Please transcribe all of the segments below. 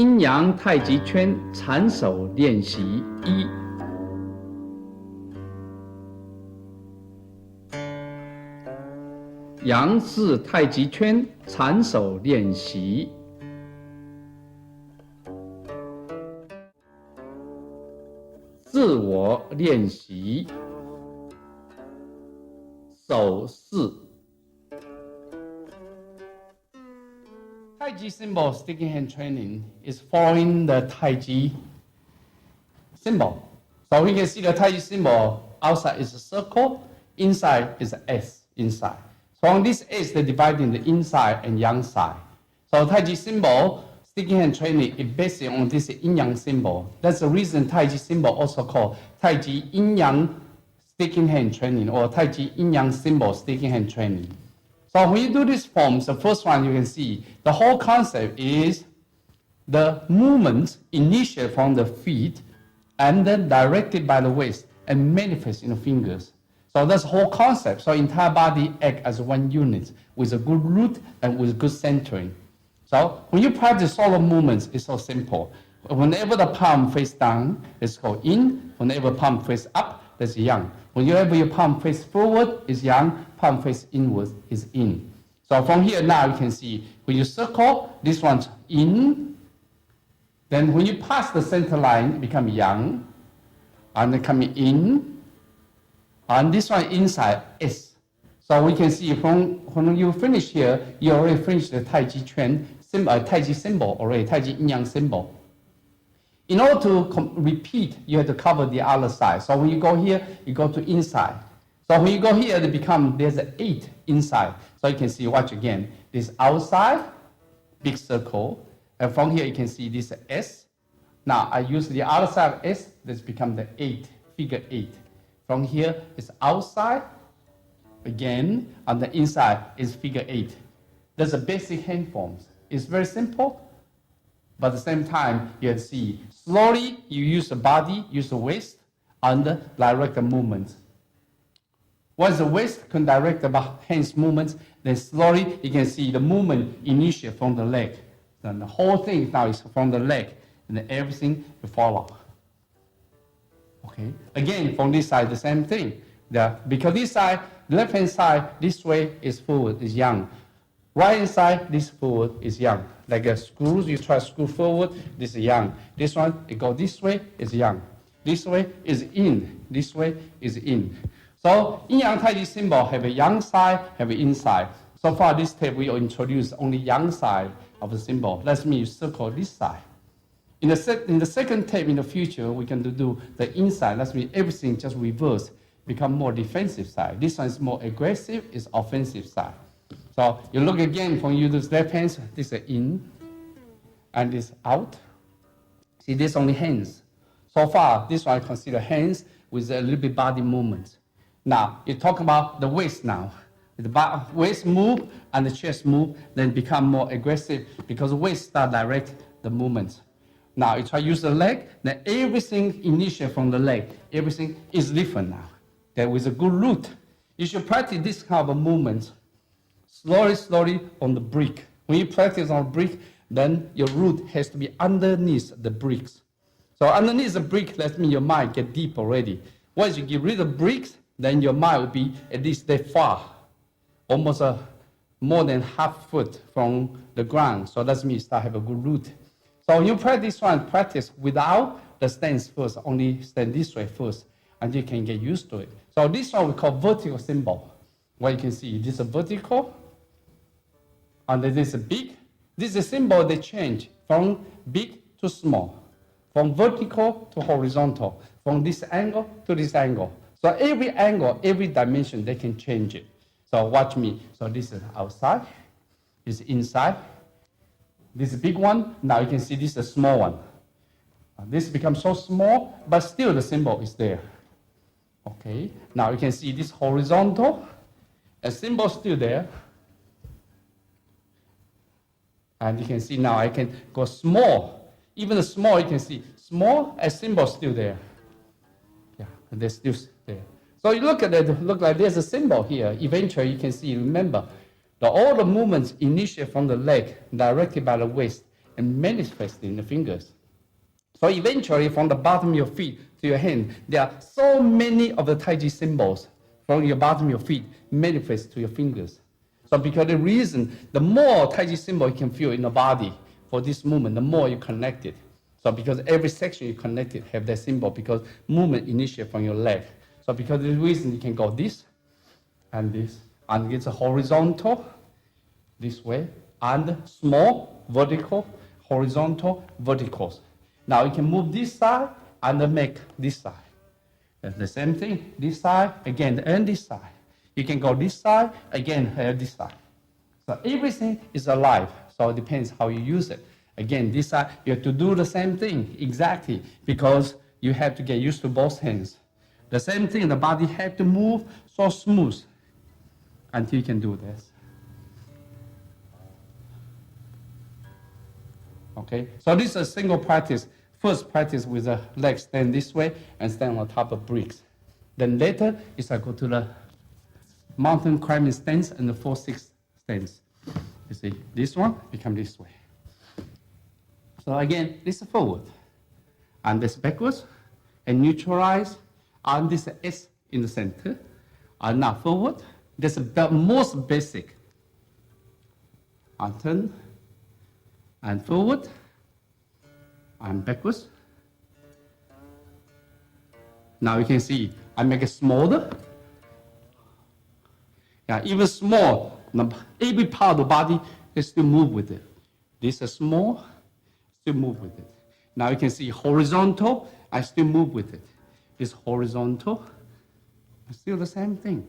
阴阳太极圈缠手练习一。阳式太极圈缠手练习。自我练习。手势。Taiji symbol sticking hand training is following the Taiji symbol. So we can see the Taiji symbol outside is a circle, inside is an S inside. So on this S, they divide in the inside and yang side. So Taiji symbol sticking hand training is based on this yin yang symbol. That's the reason Taiji symbol also called Taiji yin yang sticking hand training or Taiji yin yang symbol sticking hand training. So when you do these forms, the first one you can see, the whole concept is the movement initiated from the feet and then directed by the waist and manifest in the fingers. So that's the whole concept. So entire body act as one unit with a good root and with good centering. So when you practice solo movements, it's so simple. Whenever the palm face down, let's go in. Whenever palm face up, that's yang. Whenever your palm face forward is yang, palm face inward is in. So from here now you can see when you circle, this one's in. Then when you pass the center line, it becomes yang, and then coming in. And this one inside S. So we can see from when you finish here, you already finished the Taiji Taiji symbol already, Taiji yin yang symbol. In order to repeat, you have to cover the other side. So when you go here, you go to inside. So when you go here, there's an 8 inside. So you can see, watch again. This outside, big circle. And from here, you can see this S. Now, I use the other side of S, this becomes the 8, figure 8. From here, it's outside. Again, on the inside is figure 8. That's the basic hand forms. It's very simple. But at the same time, you can see, slowly you use the body, use the waist, and direct the movement. Once the waist can direct the hands movements, then slowly you can see the movement initiate from the leg. Then the whole thing now is from the leg, and then everything will follow. Okay. Again, from this side, the same thing. Because this side, left hand side, this way is forward, is yang. Right hand side, this forward is yang. Like a screws, you try to screw forward, this is yang. This one, it goes this way, is yang. This way is in. This way is in. So, yin yang Taiji symbol have a yang side, have an inside. So far, this tape we introduce only yang side of the symbol. Let me circle this side. In the second tape in the future, we can do the inside. Let me everything just reverse, become more defensive side. This one is more aggressive, is offensive side. So you look again, when you use left hands, this is in, and this out. See, this only hands. So far, this one I consider hands with a little bit body movement. Now, you talk about the waist now. The waist move and the chest move, then become more aggressive because the waist start direct the movement. Now, you try to use the leg, then everything initiate from the leg. Everything is different now. That with a good root. You should practice this kind of movement. Slowly on the brick. When you practice on brick, then your root has to be underneath the bricks. So underneath the brick, that means your mind get deep already. Once you get rid of bricks, then your mind will be at least that far, almost more than half foot from the ground. So that means you start have a good root. So when you practice one, practice without the stance first, only stand this way first, and you can get used to it. So this one we call vertical symbol. What you can see, this is a vertical, and this is a big. This is a symbol that change from big to small, from vertical to horizontal, from this angle to this angle. So every angle, every dimension, they can change it. So watch me. So this is outside, this is inside. This is a big one. Now you can see this is a small one. This becomes so small, but still the symbol is there. Okay. Now you can see this horizontal, a symbol still there. And you can see now I can go small. Even the small, you can see small, a symbol still there. Yeah, they're still there. So you look at it, look like there's a symbol here. Eventually you can see, remember, all the movements initiate from the leg, directed by the waist, and manifest in the fingers. So eventually, from the bottom of your feet to your hand, there are so many of the Tai Chi symbols from your bottom of your feet manifest to your fingers. So because the reason, the more Tai Chi symbol you can feel in the body for this movement, the more you connect it. So because every section you connect it have that symbol, because movement initiate from your leg. So because of the reason you can go this, and it's a horizontal, this way, and small, vertical, horizontal, verticals. Now you can move this side and make this side. That's the same thing, this side, again, and this side. You can go this side, again, this side. So everything is alive, so it depends how you use it. Again, this side, you have to do the same thing, exactly, because you have to get used to both hands. The same thing, the body have to move so smooth until you can do this. Okay, so this is a single practice. First practice with the legs stand this way and stand on top of bricks. Then later is I go to the mountain climbing stance and the 4-6 stance. You see, this one become this way. So again, this is forward, and this backwards, and neutralize, and this is S in the center, and now forward. This is the most basic. And turn, and forward, and backwards. Now you can see, I make it smaller. Yeah, even small, every part of the body is still move with it. This is small, still move with it. Now you can see horizontal, I still move with it. This horizontal, still the same thing.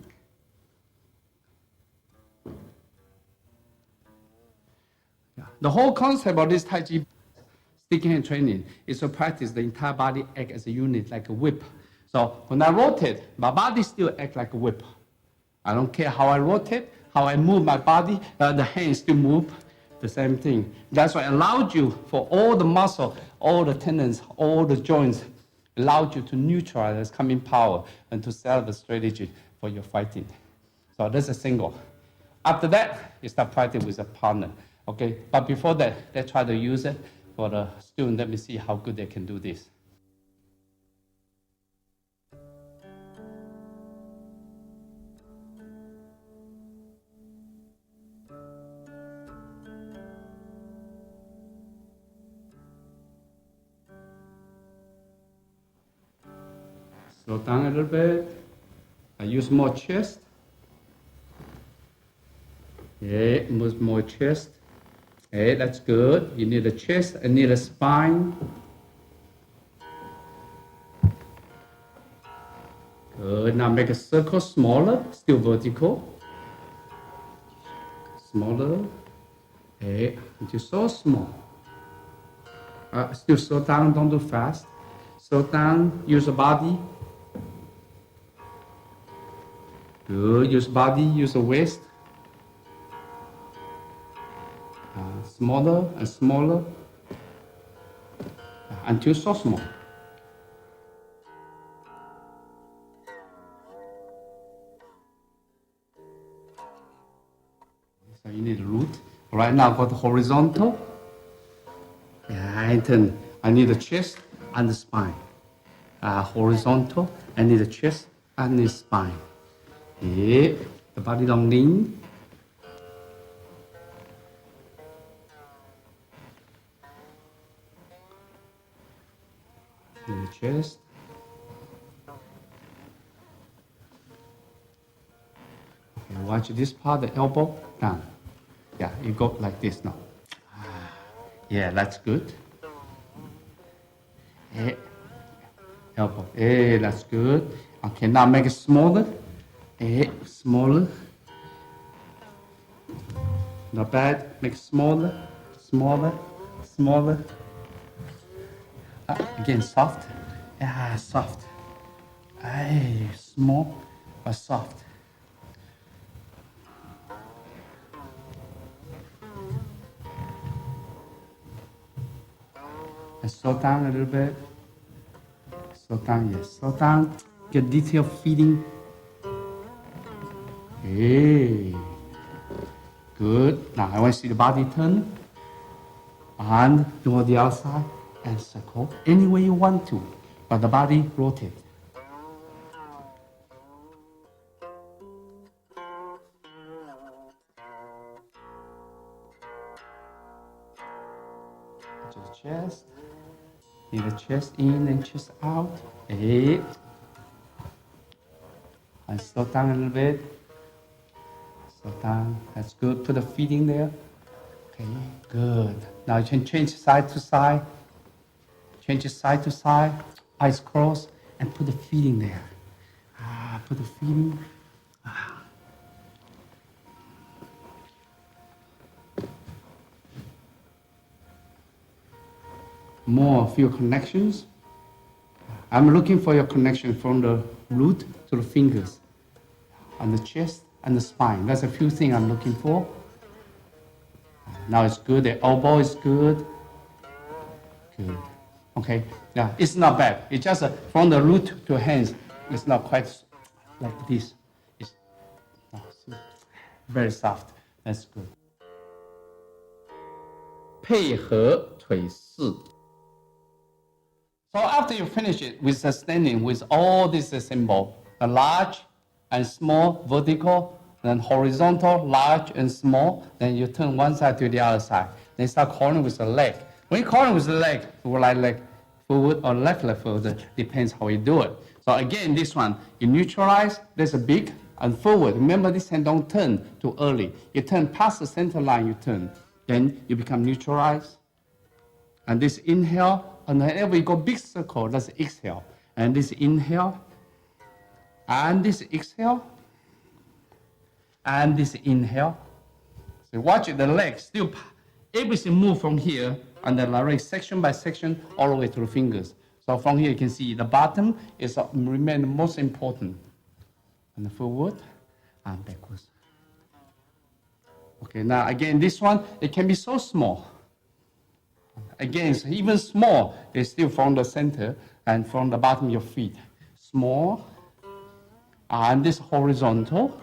Yeah. The whole concept of this Tai Chi sticky hand training is to practice the entire body act as a unit, like a whip. So when I rotate, my body still act like a whip. I don't care how I rotate, how I move my body, the hands still move, the same thing. That's what allowed you for all the muscle, all the tendons, all the joints, allowed you to neutralize coming power and to set up a strategy for your fighting. So that's a single. After that, you start practicing with a partner. Okay, but before that, let's try to use it for the student. Let me see how good they can do this. Slow down a little bit. I use more chest. Yeah, move more chest. Hey, that's good. You need a chest and need a spine. Good. Now make a circle smaller, still vertical. Smaller. Hey, until so small. Still slow down, don't do fast. Slow down, use the body. Good. Use body, use the waist. Smaller and smaller until so small. So you need a root. Right now, go to horizontal. Yeah, and then I need the chest and the spine. Horizontal, I need the chest and the spine. Yeah, the body don't lean. In the chest. Okay, watch this part, the elbow down. Yeah, you go like this now. Yeah, that's good. Hey, elbow. Hey, that's good. Okay, now make it smaller. Hey, smaller. Not bad. Make it smaller, smaller, smaller. Again, soft. Yeah, soft. Hey, small but soft. And slow down a little bit. Slow down, yes. Slow down. Get detailed feeding. Hey. Good. Now I want to see the body turn. And go the other side and circle any way you want to, but the body rotates. Just chest, leave the chest in and chest out. Hey. And slow down a little bit. Slow down. That's good. Put the feet in there. Okay, good. Now you can change side to side. Change it side to side. Eyes closed and put the feet in there. Put the feet in. More few connections. I'm looking for your connection from the root to the fingers, and the chest and the spine. That's a few things I'm looking for. Now it's good. The elbow is good. Good. Okay. Yeah, it's not bad. It's just from the root to hands. It's not quite like this. It's very soft. That's good. 配合腿式. So after you finish it with the standing with all this symbol, the large and small, vertical, then horizontal, large and small, then you turn one side to the other side. Then start calling with the leg. When you call with the leg, right leg forward or left leg forward, depends how you do it. So again, this one, you neutralize, there's a big and forward. Remember this hand don't turn too early. You turn past the center line, you turn. Then you become neutralized. And this inhale, and whenever you go big circle, that's exhale. And this inhale, and this exhale, and this inhale. So watch it, the legs still, everything move from here, and the leg section by section, all the way to the fingers. So from here you can see the bottom is remain most important. And forward and backwards. Okay, now again, this one, it can be so small. Again, so even small, it's still from the center and from the bottom of your feet. Small, and this horizontal,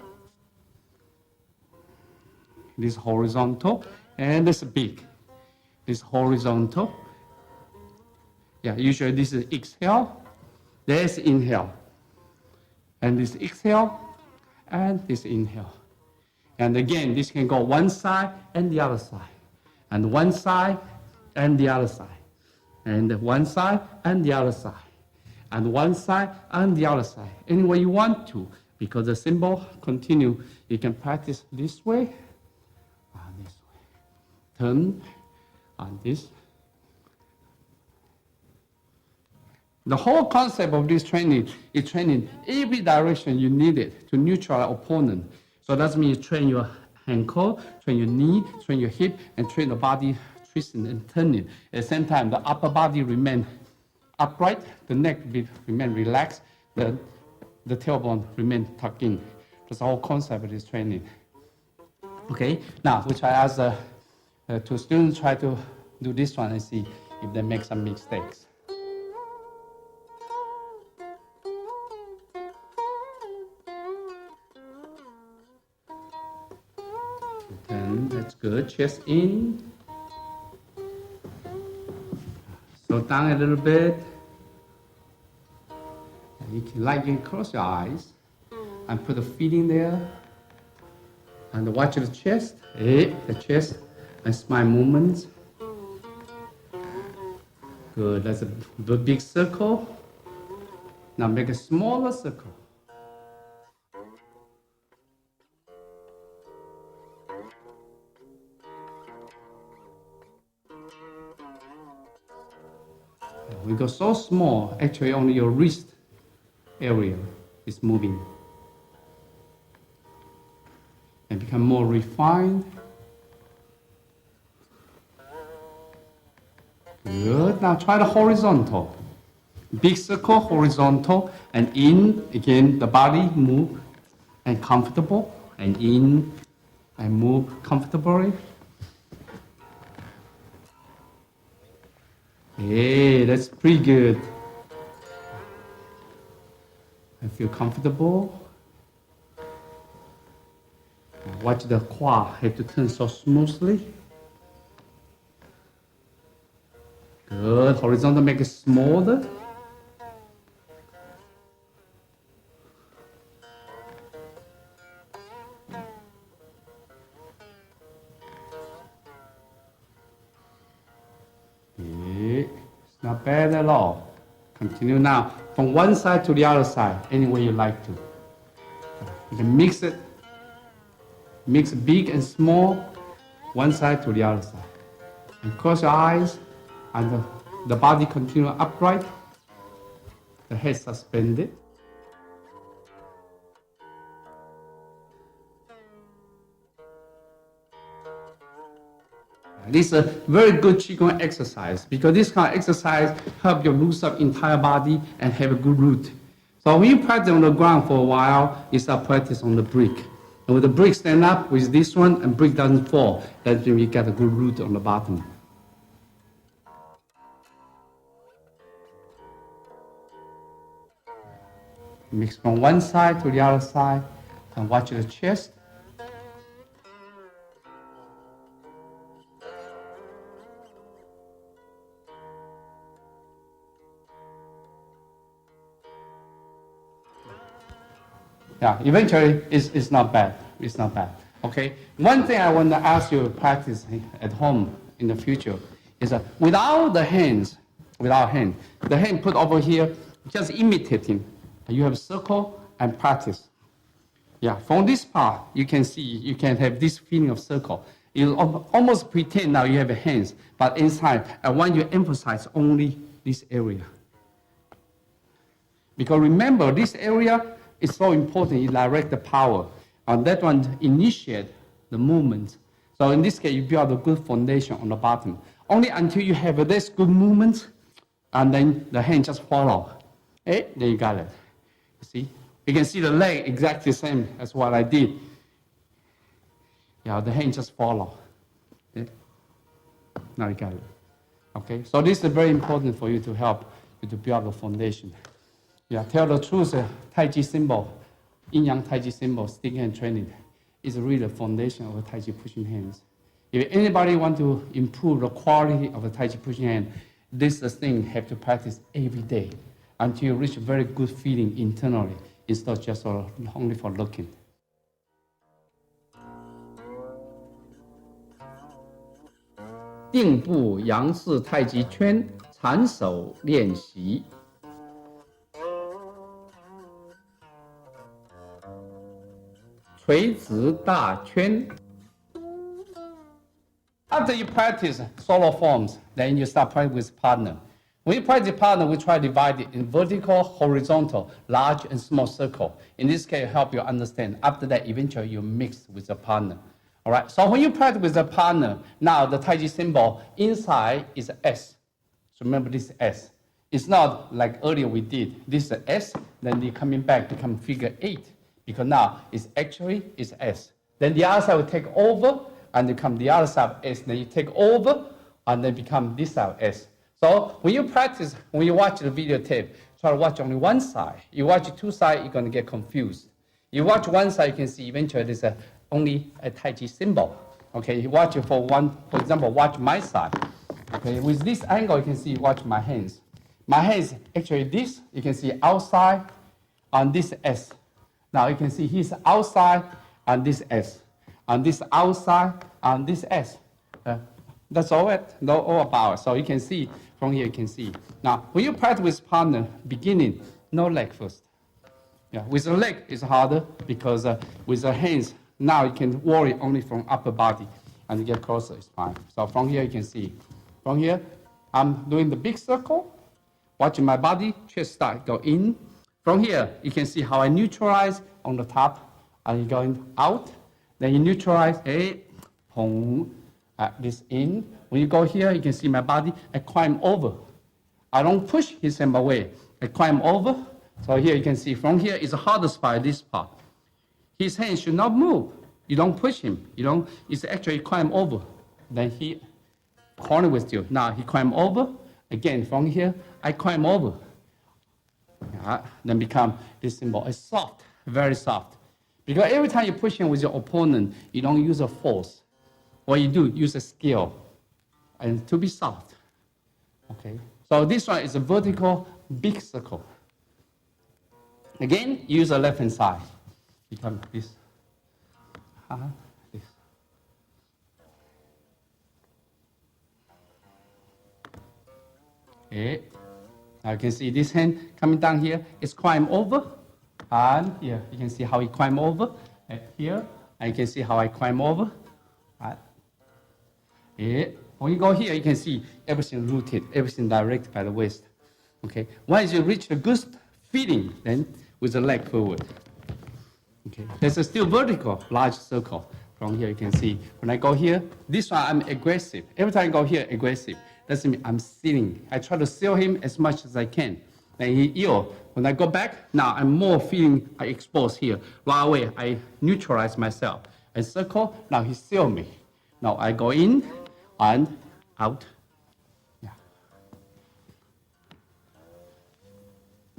and this big, this horizontal. Yeah, usually this is exhale, there's inhale, and this exhale, and this inhale. And again, this can go one side and the other side, and one side and the other side, and one side and the other side, and one side and the other side, any way you want to, because the symbol continue. You can practice this way, and this way, turn, and this. The whole concept of this training is training every direction you need it to neutral opponent. So that means you train your ankle, train your knee, train your hip, and train the body twisting and turning. At the same time, the upper body remain upright, the neck remain relaxed, the tailbone remain tucked in. That's the whole concept of this training. Okay, now which I ask two students try to do this one and see if they make some mistakes. Then that's good. Chest in. Slow down a little bit. You can close your eyes and put the feet in there. And watch the chest, the chest, and smile movements. Good, that's a big circle. Now make a smaller circle. We go so small, actually only your wrist area is moving. And become more refined. Good, now try the horizontal. Big circle, horizontal, and in, again, the body move and comfortable, and in, and move comfortably. Hey, that's pretty good. I feel comfortable. Watch the quad have to turn so smoothly. Good. Horizontal, make it smaller. Okay. It's not bad at all. Continue now from one side to the other side, any way you like to. You can mix it. Mix big and small, one side to the other side. And close your eyes, and the body continue upright. The head suspended. This is a very good Qigong exercise because this kind of exercise helps you loosen up entire body and have a good root. So when you practice on the ground for a while, you start practice on the brick. And when the brick stand up with this one and brick doesn't fall, that's when you get a good root on the bottom. Mix from one side to the other side and watch the chest. Yeah, eventually it's not bad. It's not bad. Okay. One thing I want to ask you to practice at home in the future is without the hands, the hand put over here, just imitating. You have a circle and practice. Yeah, from this part you can see, you can have this feeling of circle. You almost pretend now you have hands, but inside I want you to emphasize only this area. Because remember, this area is so important. You direct the power. And that one initiate the movement. So in this case, you build a good foundation on the bottom. Only until you have this good movement, and then the hand just follow. Then you got it. You see? You can see the leg exactly the same as what I did. Yeah, the hand just follow. Now you got it. Okay, so this is very important for you to help you to build a foundation. Yeah, tell the truth, Tai Chi symbol, yin-yang Tai Chi symbol, stick hand training, is really the foundation of a Tai Chi pushing hands. If anybody want to improve the quality of a Tai Chi pushing hand, this thing have to practice every day until you reach a very good feeling internally, instead of just only for looking. 定步杨氏太极圈缠手练习。垂直大圈。After you practice solo forms, then you start practicing with partner. When you practice partner, we try to divide it in vertical, horizontal, large and small circle. In this case, help you understand. After that, eventually you mix with a partner. All right. So when you practice with a partner, now the Tai Chi symbol inside is S. So remember this S. It's not like earlier we did. This is S, then you coming back to become figure 8. Because now it's actually is S. Then the other side will take over and become the other side of S. Then you take over and then become this side of S. So when you practice, when you watch the videotape, try to watch only one side. You watch two sides, you're going to get confused. You watch one side, you can see eventually there's only a Tai Chi symbol. Okay, you watch it for example, watch my side. Okay, with this angle, you can see, watch my hands. My hands, actually this, you can see outside on this S. Now you can see he's outside on this S. On this outside on this S. That's all about it. So you can see, from here you can see. Now, when you practice with partner, beginning, no leg first. Yeah, with the leg it's harder because with the hands, now you can worry only from upper body and you get closer, it's fine. So from here you can see. From here, I'm doing the big circle, watching my body, chest start, go in. From here, you can see how I neutralize on the top and going out. Then you neutralize, this in. When you go here, you can see my body, I climb over. I don't push his hand away. I climb over. So here you can see from here is the hardest part, this part. His hand should not move. You don't push him. It's actually climb over. Then he corner with you. Now he climb over. Again, from here, I climb over. Then become this symbol. It's soft, very soft. Because every time you push him with your opponent, you don't use a force. What you do, use a skill. And to be soft. Okay, so this one is a vertical big circle. Again, use the left hand side. Become this. This. Okay. Now you can see this hand coming down here. It's climb over. And here, you can see how it climb over. And here, and you can see how I climb over. Right. Yeah. When you go here, you can see everything rooted, everything directed by the waist. Okay. Once you reach the good feeling, then with the leg forward. Okay. There's a still vertical, large circle. From here, you can see. When I go here, this one I'm aggressive. Every time I go here, aggressive. Doesn't mean I'm stealing. I try to steal him as much as I can. Then he ill. When I go back, now I'm more feeling I exposed here. Right away, I neutralize myself. I circle, now he steal me. Now I go in and out. Yeah.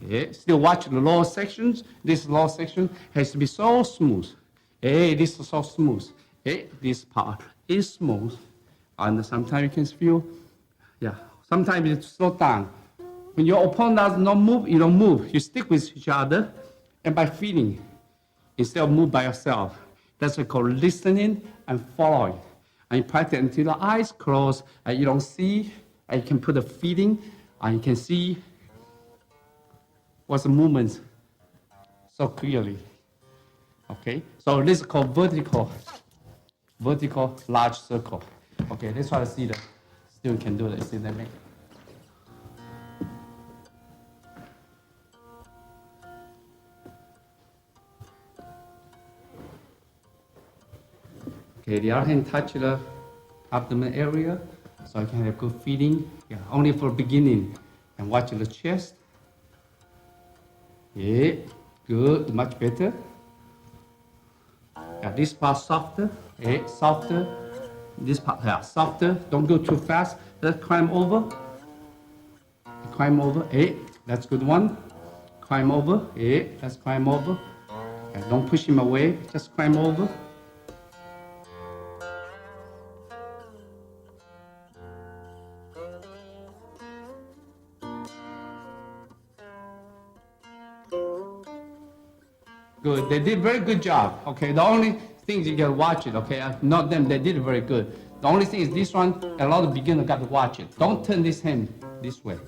Yeah. Still watch the lower sections. This lower section has to be so smooth. Hey, this is so smooth. Hey, this part is smooth. And sometimes you can feel, yeah, sometimes you slow down. When your opponent does not move, you don't move. You stick with each other, and by feeling, instead of move by yourself. That's what we call listening and following. And you practice until the eyes close, and you don't see, and you can put a feeling, and you can see what's the movement so clearly. Okay, so this is called vertical large circle. Okay, let's try to see the student can do this. See that make. Okay, the other hand touch the abdomen area, so I can have good feeling. Yeah, only for beginning, and watch the chest. Yeah, good, much better. Yeah, this part softer, yeah, softer. This part, yeah, softer. Don't go too fast. Let's climb over. Climb over, yeah, that's good one. Climb over, yeah, let's climb over. And don't push him away, just climb over. Good, they did very good job. Okay, the only thing you can watch it, okay, not them, they did very good. The only thing is this one, a lot of beginners got to watch it. Don't turn this hand this way.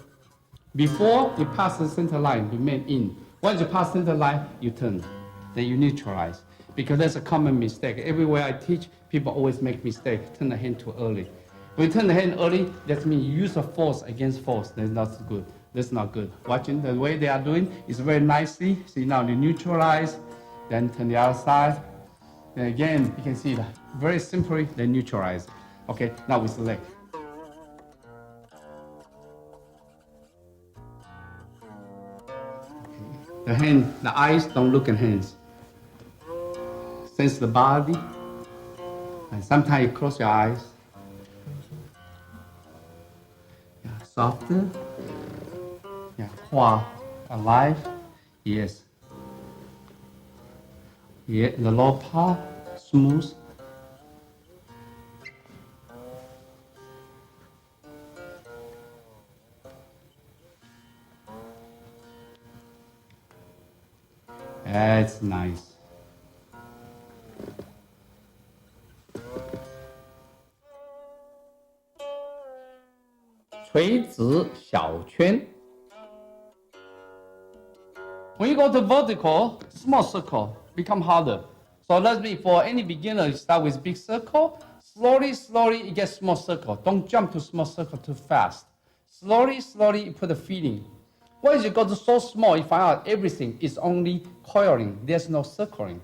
Before you pass the center line, remain in. Once you pass center line, you turn. Then you neutralize. Because that's a common mistake. Everywhere I teach, people always make mistake, turn the hand too early. When you turn the hand early, that means you use a force against force. That's not good. That's not good. Watching the way they are doing is very nicely. See now you neutralize, then turn the other side. Then again, you can see that very simply, they neutralize. Okay, now with the leg. The hand, the eyes, don't look at hands. Sense the body. And sometimes you close your eyes. Yeah, softer. Yeah, quiet, alive. Yes. Yeah, the lower part, smooth. That's nice. When you go to vertical, small circle become harder. So let's be for any beginner, you start with big circle. Slowly, you get small circle. Don't jump to small circle too fast. Slowly, you put a feeling. Once you go to so small, you find out everything is only coiling. There's no circling.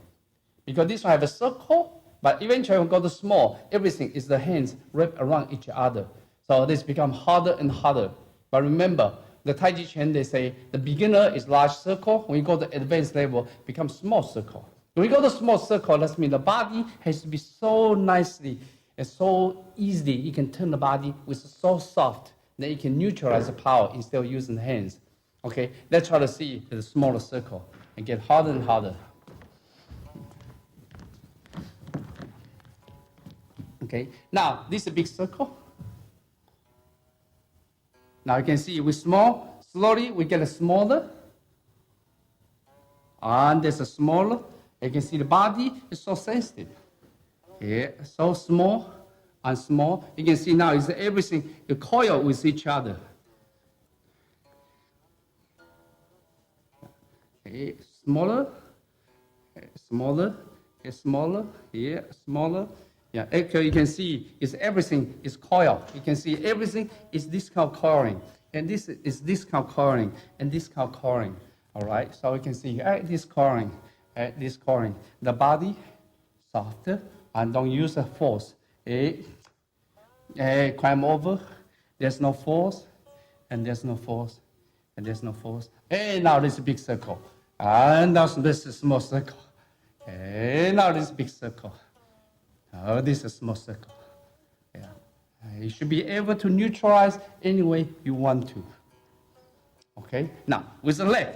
Because this one have a circle, but eventually when you go to small, everything is the hands wrapped around each other. So this becomes harder and harder. But remember, the Taichician, they say the beginner is large circle. When you go to advanced level, becomes small circle. When you go to small circle, that means the body has to be so nicely and so easily. You can turn the body with so soft that you can neutralize the power instead of using the hands. Okay, let's try to see the smaller circle and get harder and harder. Okay, now this is a big circle. Now you can see we small, slowly we get smaller. And there's a smaller. You can see the body is so sensitive. Yeah, so small and small. You can see now is everything the coil with each other. Okay, smaller, smaller, smaller, yeah, smaller. Yeah, actually you can see is everything is coil. You can see everything is this kind of coiling, and this is this kind of coiling, and this kind of coiling. All right, so you can see this coiling, this coiling. The body softer and don't use the force. Climb over. There's no force, and there's no force, and there's no force. And now this big circle, and now this is small circle. And now this big circle. Oh, this is a small circle. Yeah. You should be able to neutralize any way you want to. Okay? Now, with the leg.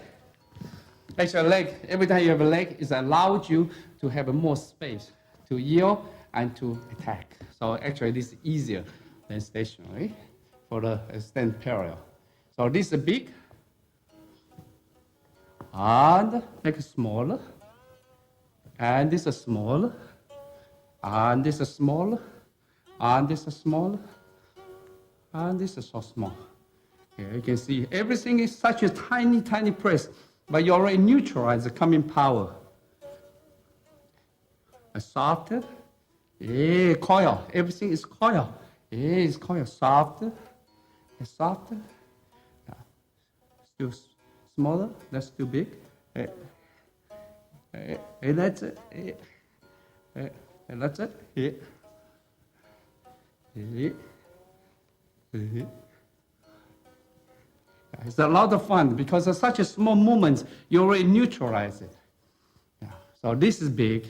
Actually, leg, every time you have a leg, it allows you to have more space to yield and to attack. So actually, this is easier than stationary for the stand parallel. So this is big, and make it smaller, and this is smaller, and this is smaller, and this is smaller, and this is so small. Here you can see everything is such a tiny, tiny press, but you already neutralize the coming power. A softer, yeah, coil. Everything is coil. Yeah, it's coil. Softer, softer. Yeah. Still smaller. That's too big. That's it. And that's it. It's a lot of fun because of such a small movement, you already neutralize it. Yeah. So this is big,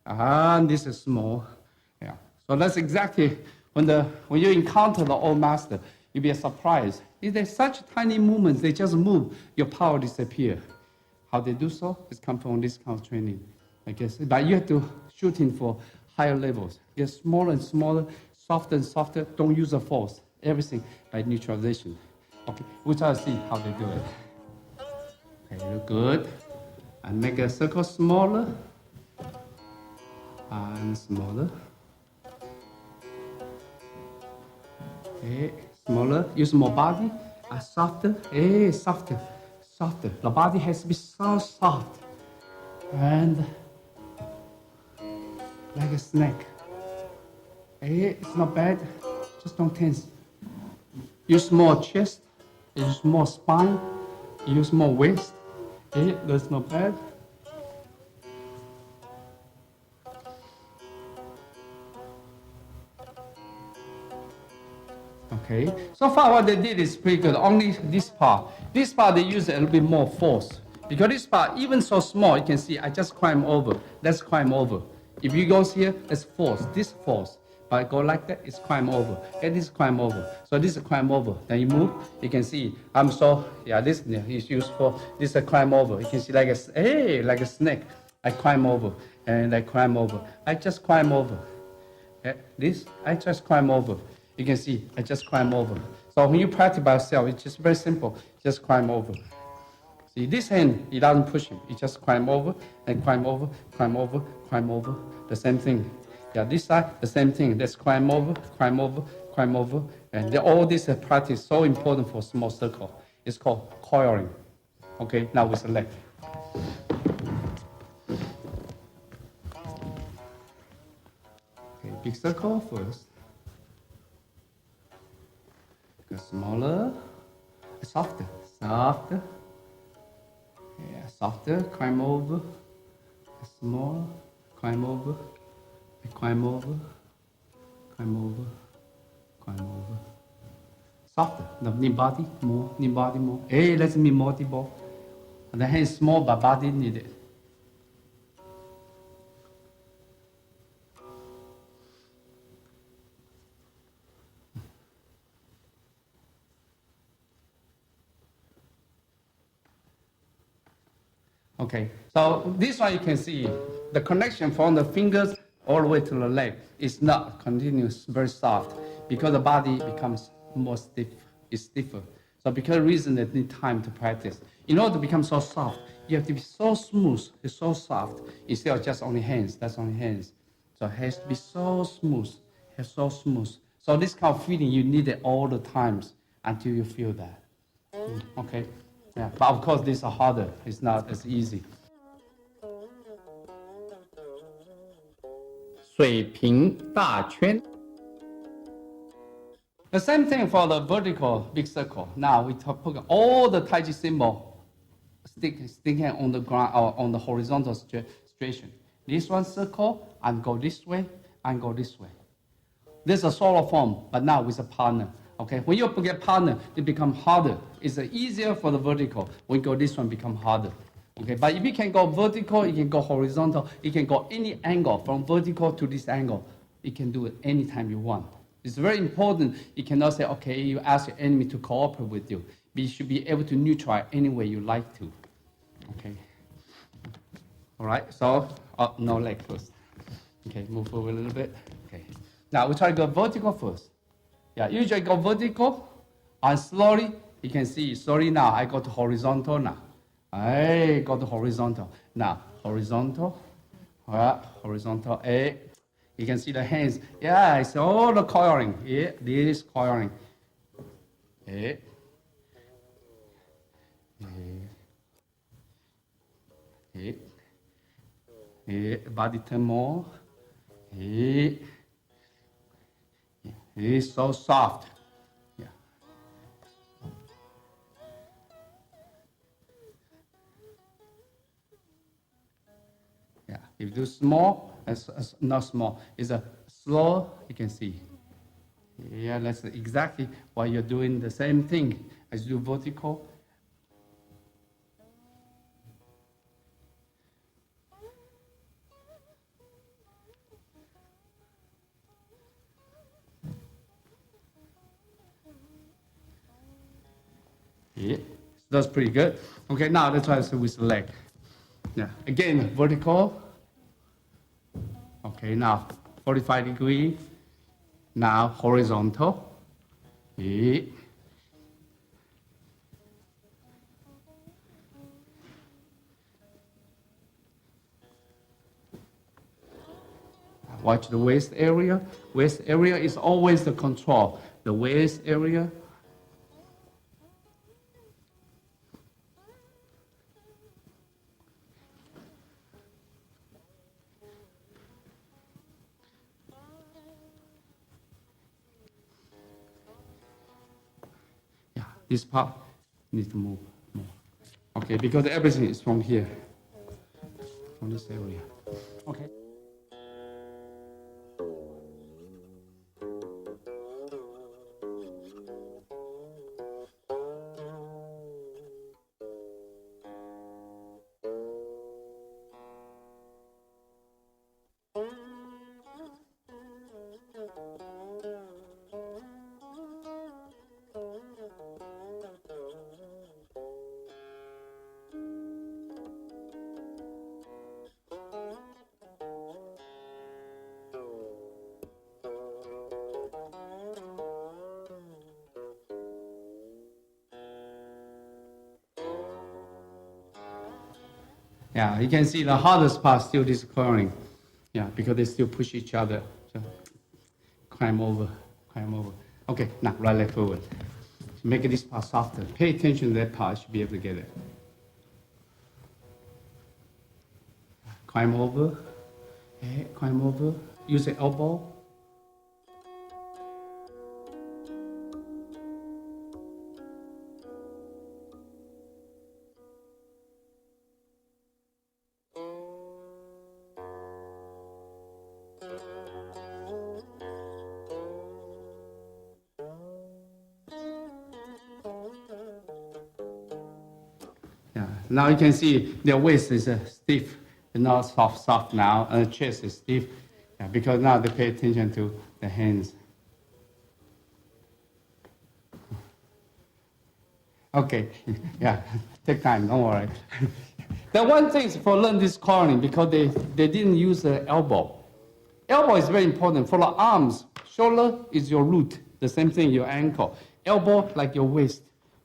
and this is small. Yeah. So that's exactly when you encounter the old master, you'll be surprised. If there's such tiny movements, they just move, your power disappear. How they do so? It's come from this kind of training, I guess. But you have to shooting for higher levels. Get smaller and smaller, softer and softer. Don't use the force. Everything by neutralization. Okay, we'll try to see how they do it. Okay, look good. And make a circle smaller and smaller. Okay, smaller. Use more body. And softer. Hey, softer, softer. The body has to be so soft. And like a snake. Hey, it's not bad. Just don't tense. Use more chest. Use more spine. Use more waist. Hey, that's not bad. Okay. So far, what they did is pretty good. Only this part. This part they use a little bit more force because this part, even so small, you can see I just climb over. Let's climb over. If you go here, it's force. This force. But I go like that, it's climb over. And this climb over. So this is climb over. Then you move, you can see this is used for this is climb over. You can see like a snake. I climb over and I climb over. I just climb over. This I just climb over. You can see I just climb over. So when you practice by yourself, it's just very simple. Just climb over. See this hand, it doesn't push him. It just climb over and climb over, climb over, climb over. The same thing. Yeah, this side, the same thing. Let's climb over, climb over, climb over. And all this practice is so important for small circle. It's called coiling. Okay, now with the leg. Okay, big circle first. Go smaller, softer, softer. Yeah, softer, climb over. Smaller, climb over. Climb over, climb over, climb over. Softer, the knee body more. Hey, let's be multiple. And the hand is small, but body needed. Okay, so this one you can see the connection from the fingers all the way to the leg is not continuous, very soft, because the body becomes more stiff is stiffer. So because of the reason that need time to practice. In order to become so soft, you have to be so smooth, so soft, instead of just only hands, that's only hands. So it has to be so smooth, so smooth. So this kind of feeling, you need it all the times until you feel that. Okay? Yeah, but of course, these are harder. It's not as easy. 水平大圈. The same thing for the vertical big circle. Now we put all the Tai Chi symbol sticking on the ground or on the horizontal situation. This one circle and go this way and go this way. This is a solo form, but now with a partner. Okay, when you get partner, it becomes harder. It's easier for the vertical. When you go this one, become harder. Okay, but if you can go vertical, you can go horizontal, you can go any angle from vertical to this angle. You can do it anytime you want. It's very important. You cannot say, okay, you ask your enemy to cooperate with you. But you should be able to neutralize any way you like to. Okay. All right, so no leg first. Okay, move forward a little bit. Okay. Now we try to go vertical first. Yeah, usually go vertical and slowly, you can see, slowly now I go to horizontal now. I go to horizontal. Now, horizontal, horizontal, you can see the hands. Yeah, it's all the coiling. Yeah, this coiling. Body turn more. It's so soft. Yeah. Yeah. If you do small, it's not small. It's a slow. You can see. Yeah, that's exactly why you're doing the same thing as you do vertical. Yeah, that's pretty good. Okay, now let's try to with the leg. Yeah, again, vertical. Okay, now 45 degree. Now horizontal. Yeah. Watch the waist area. Waist area is always the control. The waist area. This part needs to move more. Okay, because everything is from here, from this area. Okay. Yeah, you can see the hardest part still is curling. Yeah, because they still push each other. So climb over, climb over. Okay, now right leg forward. Make this part softer. Pay attention to that part, you should be able to get it. Climb over, climb over. Use the elbow. Now you can see their waist is stiff, not soft now, and the chest is stiff, because now they pay attention to the hands. Okay, yeah, take time, don't worry. The one thing is for learn this curling, because they didn't use the elbow. Elbow is very important. For the arms, shoulder is your root, the same thing, your ankle. elbow like your waist,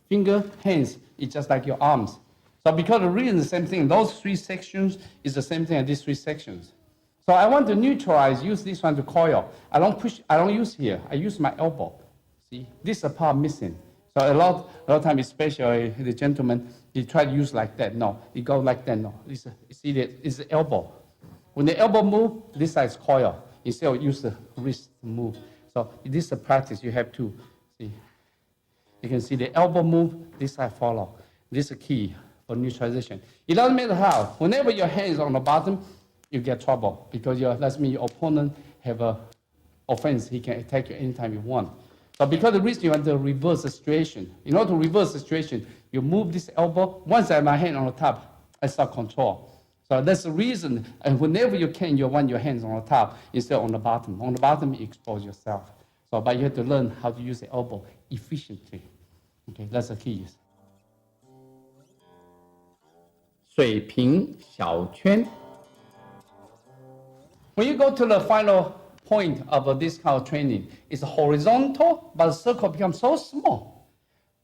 finger, hands, it's just like your arms. So because the reason the same thing, those three sections is the same thing as these three sections. So I want to neutralize, use this one to coil. I don't push, I don't use here, I use my elbow. See, this is a part missing. So a lot of time, especially the gentleman, he try to use like that. No, he go like that. No, see that it's the elbow. When the elbow move, this side is coil. Instead of use the wrist to move. So this is a practice you have to see. You can see the elbow move, this side follow. This is a key for neutralization. It doesn't matter how. Whenever your hand is on the bottom, you get trouble because that means your opponent have a offense. He can attack you anytime you want. So because the reason you want to reverse the situation. In order to reverse the situation, you move this elbow. Once I have my hand on the top, I start control. So that's the reason. And whenever you can, you want your hands on the top instead of on the bottom. On the bottom, you expose yourself. So, but you have to learn how to use the elbow efficiently. Okay, that's the key. 水平小圈. When you go to the final point of this kind of training, it's horizontal, but the circle becomes so small,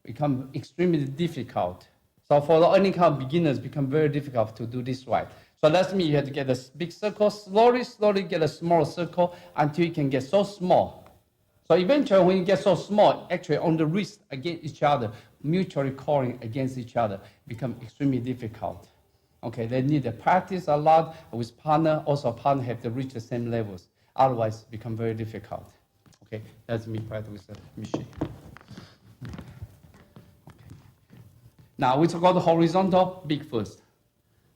become extremely difficult. So for any kind of beginners, become very difficult to do this right. So that means you have to get a big circle, slowly get a small circle until you can get so small. So eventually when you get so small, actually on the wrist against each other, mutually calling against each other, become extremely difficult. Okay, they need to practice a lot with partner. Also, partner have to reach the same levels. Otherwise, become very difficult. Okay, that's me practice with the machine. Okay. Now we talk about the horizontal, big first.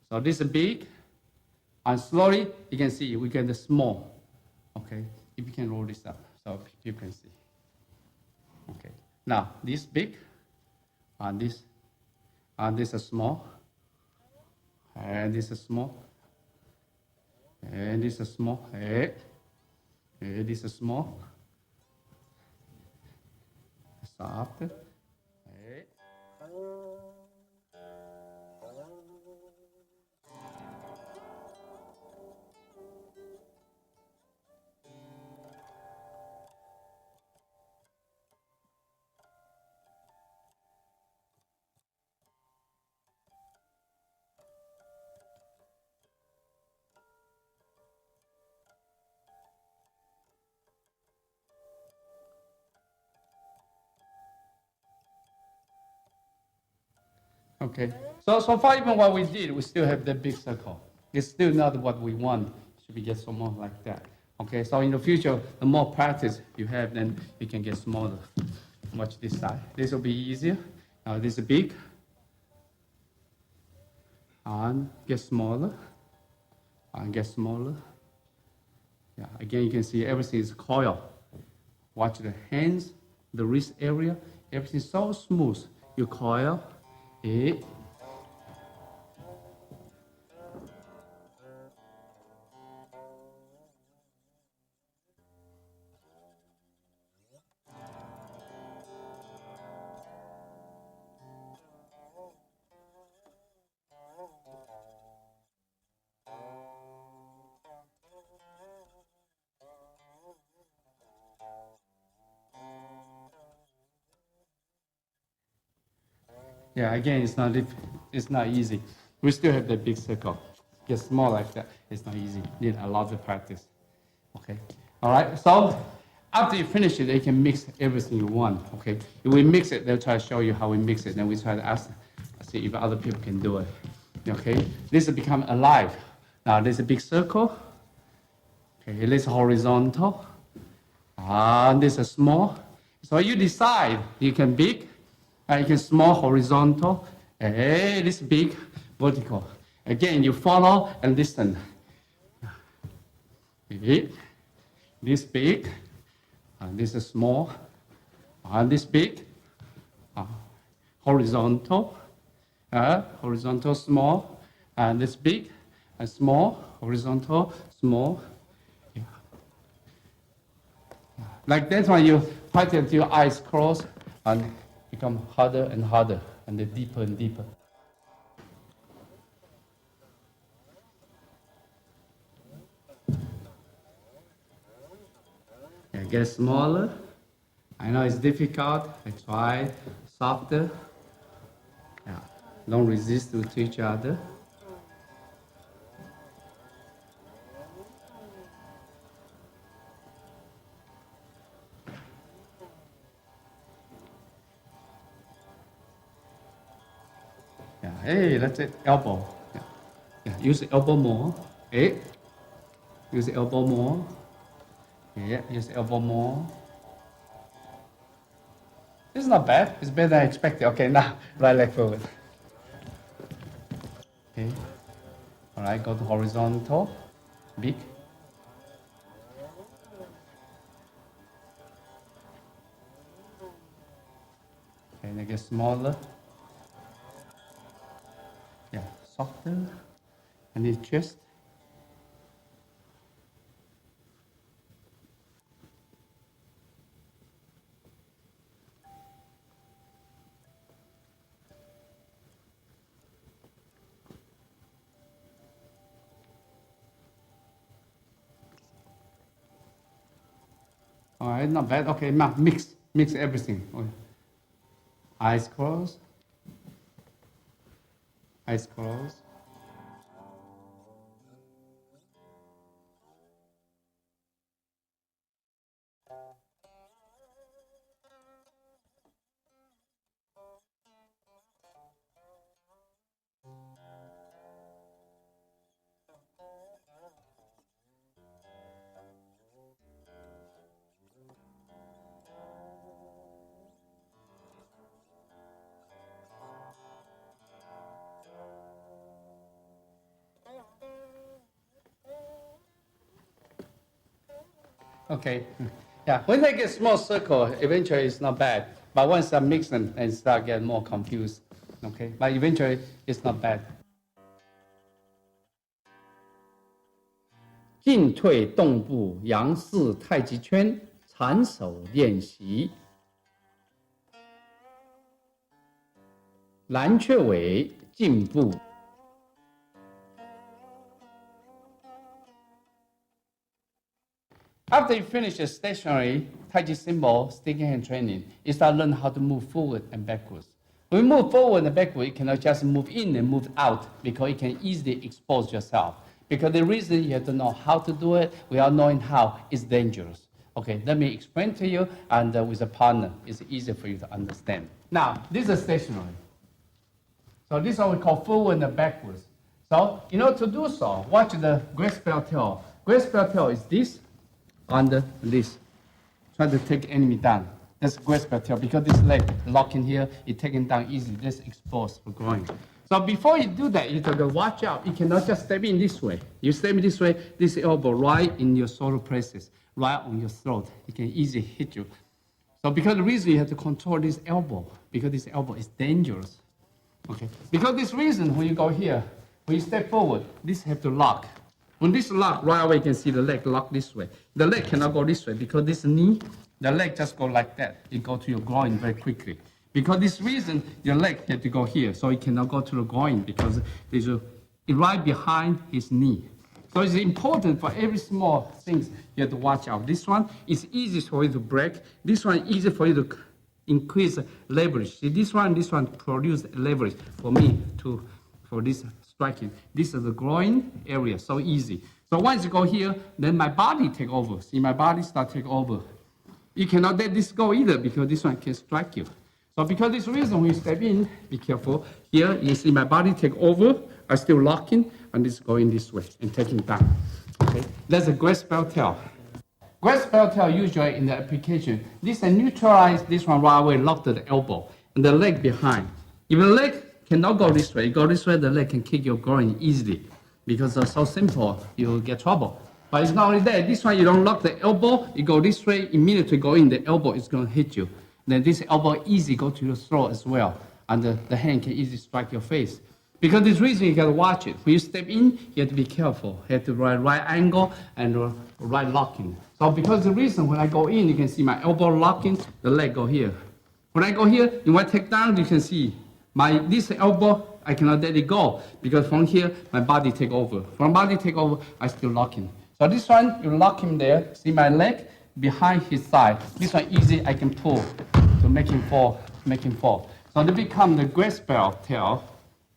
So this is big, and slowly you can see we get the small. Okay, if you can roll this up, so you can see. Okay, now this big, and this is small. And this is small, and this is small, and this is small, soft, Okay, so far even what we did, we still have that big circle. It's still not what we want. Should we get some more like that? Okay, so in the future, the more practice you have, then you can get smaller. Watch this side. This will be easier. Now this is big. And get smaller. And get smaller. Yeah, again, you can see everything is coil. Watch the hands, the wrist area. Everything is so smooth. You coil. Yeah, again, it's not easy. We still have the big circle. Get small like that, it's not easy. Need a lot of practice. Okay, all right. So after you finish it, you can mix everything you want. Okay, if we mix it, they'll try to show you how we mix it. Then we try to ask, see if other people can do it. Okay, this will become alive. Now there's a big circle. Okay, this is horizontal. And this is small. So you decide. You can big. You can small horizontal, this big vertical. Again, you follow and listen. This big, and this is small, and this big, horizontal, horizontal small, and this big and small, horizontal small. Yeah. Like that one, you practice your eyes closed and become harder and harder, and then deeper and deeper. And get smaller, I know it's difficult. I try softer. Yeah. Don't resist to each other. Yeah. Hey, that's it. Elbow. Yeah. Yeah. Use the elbow more. Hey. Use the elbow more. Yeah. Use the elbow more. This is not bad. It's better than I expected. Okay, now right leg forward. Okay. All right, go to horizontal. Big. Okay, then get smaller. Yeah, softer. And the chest. All right, not bad. Okay, now mix everything. Okay. Eyes closed. Eyes closed. Okay. Yeah, when they get small circle, eventually it's not bad. But once I mix them and start getting more confused, okay? But eventually it's not bad. 进退动步杨氏太极圈缠手练习。蓝雀尾进步。After you finish a stationary Tai Chi symbol, sticky hand training, you start learning how to move forward and backwards. When you move forward and backward, you cannot just move in and move out because you can easily expose yourself. Because the reason you have to know how to do it without knowing how is dangerous. Okay, let me explain to you, and with a partner, it's easier for you to understand. Now, this is stationary. So this is what we call forward and backwards. So in order to do so, watch the grace bell tail. Grace bell tail is this. Under this, try to take enemy down. That's grace bell tail because this leg locking here, it taken down easily. This exposed for growing. So before you do that, you have to watch out. You cannot just step in this way. You step in this way, this elbow right in your solar plexus, right on your throat. It can easily hit you. So because the reason you have to control this elbow, because this elbow is dangerous. Okay. Because this reason, when you go here, when you step forward, this have to lock. When this lock, right away you can see the leg lock this way. The leg cannot go this way because this knee, the leg just go like that. It go to your groin very quickly. Because this reason, your leg had to go here, so it cannot go to the groin because there's right behind his knee. So it's important for every small things you have to watch out. This one is easy for you to break. This one easy for you to increase leverage. See, this one produce leverage for me for this striking. This is the groin area, so easy. So once you go here, then my body take over. See, my body start take over. You cannot let this go either because this one can strike you. So because this reason, when you step in, be careful. Here, you see my body take over. I still locking, and this going this way and taking down. Okay, that's a grace bell tail. Grace bell tail usually in the application, this neutralize this one right away, lock to the elbow and the leg behind. If the leg cannot go this way, the leg can kick your groin easily because it's so simple, you'll get trouble. But it's not only that, this one you don't lock the elbow, you go this way, immediately go in, the elbow is going to hit you. Then this elbow easy go to your throat as well, and the hand can easily strike your face. Because this reason you got to watch it. When you step in, you have to be careful. You have to right angle and right locking. So because the reason when I go in, you can see my elbow locking, the leg go here. When I go here, you want to take down, you can see this elbow, I cannot let it go because from here, my body take over. From body take over, I still locking. So this one, you lock him there. See my leg, behind his side. This one easy, I can pull to make him fall. So they become the graceful tail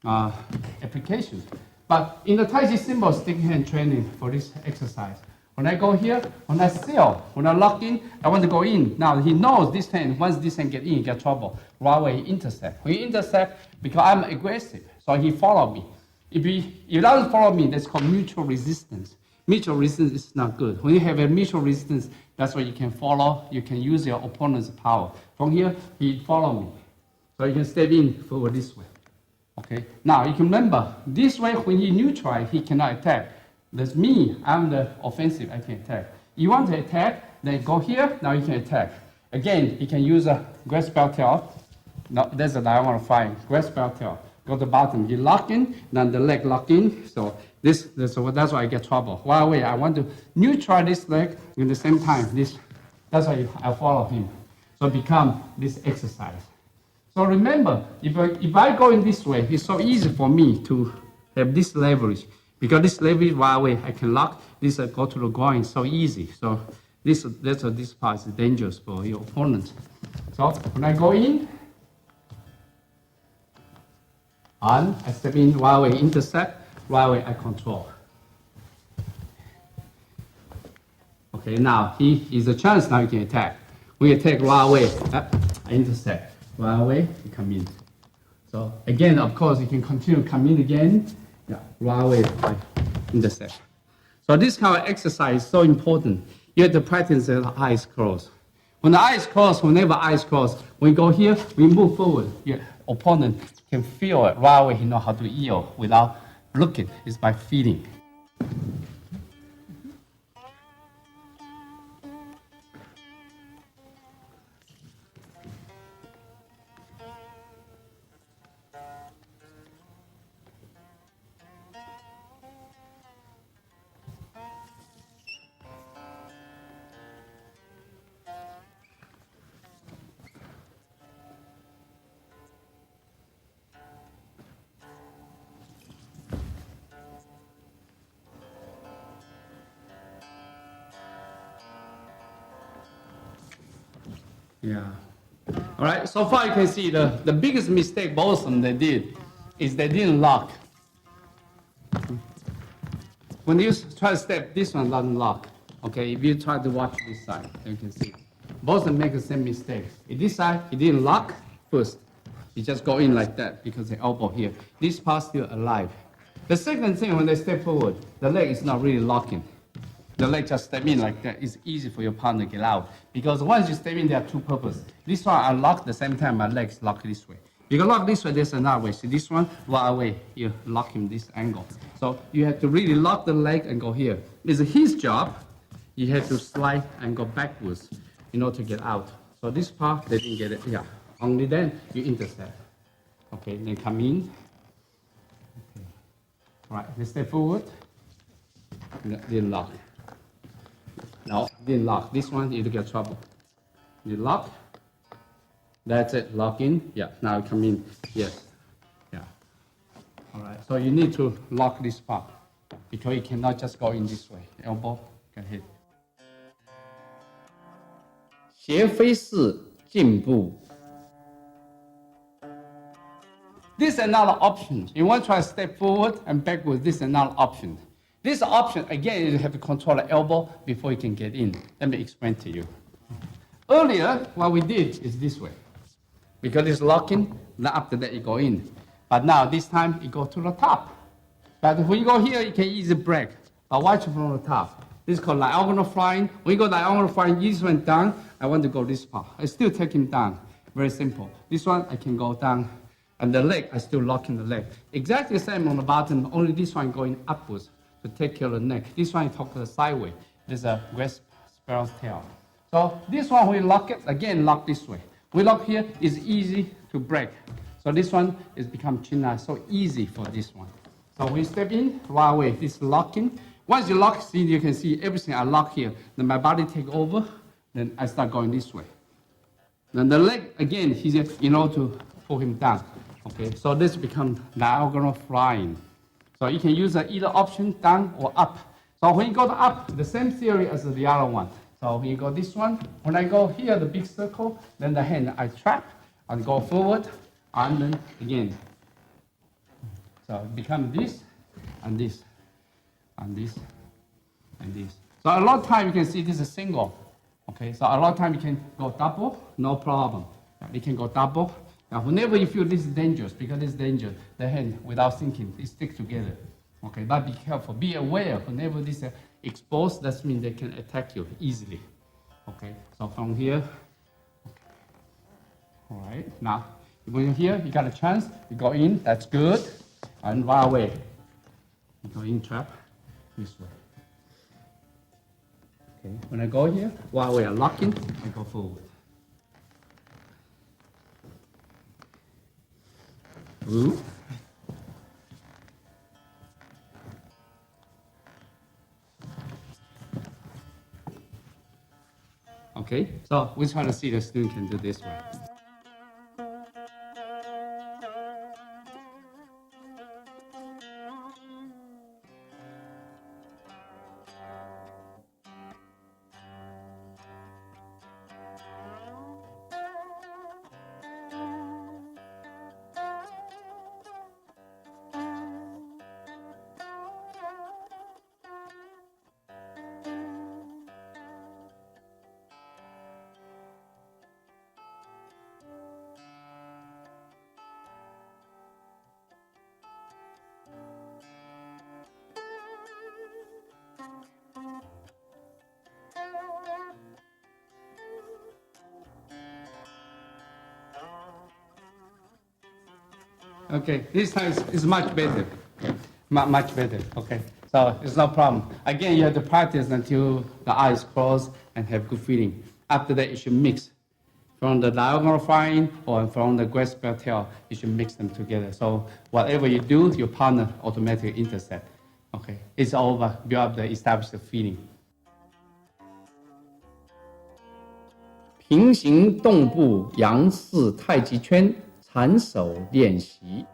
application. But in the Tai Chi symbol stick hand training for this exercise, when I go here, when I seal, when I lock in, I want to go in. Now he knows this hand, once this hand get in, he get trouble. Right away, he intercept. When he intercept, because I'm aggressive, so he follow me. If he doesn't follow me, that's called mutual resistance. Mutual resistance is not good. When you have a mutual resistance, that's why you can follow, you can use your opponent's power. From here, he follow me. So you can step in forward this way. Okay. Now you can remember, this way when he neutralize, he cannot attack. That's me, I'm the offensive, I can attack. You want to attack, then go here, now you can attack. Again, you can use a graceful tail. No, that's the diagonal flying, graceful tail. Go to the bottom, you lock in, then the leg lock in. So that's why I get trouble. Right away, I want to neutralize this leg at the same time. That's why I follow him. So become this exercise. So remember, if I go in this way, it's so easy for me to have this leverage. Because this leverage, right away, I can lock this and go to the groin so easy. So this part is dangerous for your opponent. So when I go in, on, I step in, right away, intercept, right away, I control. Okay, now he is a chance, now you can attack. When you attack right away, I intercept. Right away, you come in. So again, of course, you can continue to come in again. Yeah, right away, I intercept. So this kind of exercise is so important. You have to practice with the eyes closed. When the eyes closed, whenever eyes closed, when we go here, we move forward. Your opponent can feel it right away. He knows how to yield without looking. It's by feeling. Yeah. All right, so far you can see the biggest mistake both of them they did is they didn't lock. When you try to step, this one doesn't lock. Okay, if you try to watch this side, you can see. Both of them make the same mistake. In this side, he didn't lock first. He just go in like that because the elbow here. This part still alive. The second thing, when they step forward, the leg is not really locking. The leg just step in like that. It's easy for your partner to get out. Because once you step in, there are two purposes. This one I lock at the same time, my legs lock this way. You can lock this way, there's another way. See this one, right away, you lock him this angle. So you have to really lock the leg and go here. It's his job. You have to slide and go backwards in order to get out. So this part, they didn't get it. Yeah, only then you intercept. Okay, then come in. Okay. All right, let's step forward. Then lock. No, didn't lock. This one, you get trouble. You lock. That's it. Lock in. Yeah. Now come in. Yes. Yeah. All right. So you need to lock this part because you cannot just go in this way. Elbow can hit. 斜飞式进步. This is another option. You want to try to step forward and backwards. This is another option. This option, again, you have to control the elbow before you can get in. Let me explain to you. Earlier, what we did is this way. Because it's locking, then after that you go in. But now, this time, you go to the top. But when you go here, you can easily break. But watch from the top. This is called diagonal flying. When you go diagonal flying, this went down. I want to go this far. I still take him down. Very simple. This one, I can go down. And the leg, I still lock in the leg. Exactly the same on the bottom, only this one going upwards to take care of the neck. This one, I talk to the sideways. There's a graceful tail. So this one, we lock it, again, lock this way. We lock here, it's easy to break. So this one is become chin-eye, so easy for this one. So we step in, right away, this locking. Once you lock, see, you can see everything I lock here. Then my body take over, then I start going this way. Then the leg, again, he's in order to pull him down. Okay, so this becomes diagonal flying. So you can use either option, down or up. So when you go to up, the same theory as the other one. So So when you go this one, when I go here, the big circle, then the hand I trap and go forward, and then again. So it becomes this, and this, and this, and this. So a lot of time you can see this is single. Okay, so a lot of time you can go double, no problem. You can go double. Now whenever you feel this is dangerous, because it's dangerous, the hand without thinking, it sticks together. Okay, but be careful, be aware. Whenever this is exposed, that means they can attack you easily. Okay, so from here, okay. All right, now when you're here, you got a chance, you go in, that's good, and right away, you go in trap, this way. Okay, when I go here, while we are locking, I go forward. Ooh. Okay, so we try to see the student can do this way. Okay, this time is much better, much better. Okay, so it's no problem. Again, you have to practice until the eyes close and have good feeling. After that, you should mix from the diagonal flying or from the grasp tail. You should mix them together. So whatever you do, your partner automatically intercept. Okay, it's over. Build up the established feeling. 平行动步杨氏太极圈缠手练习。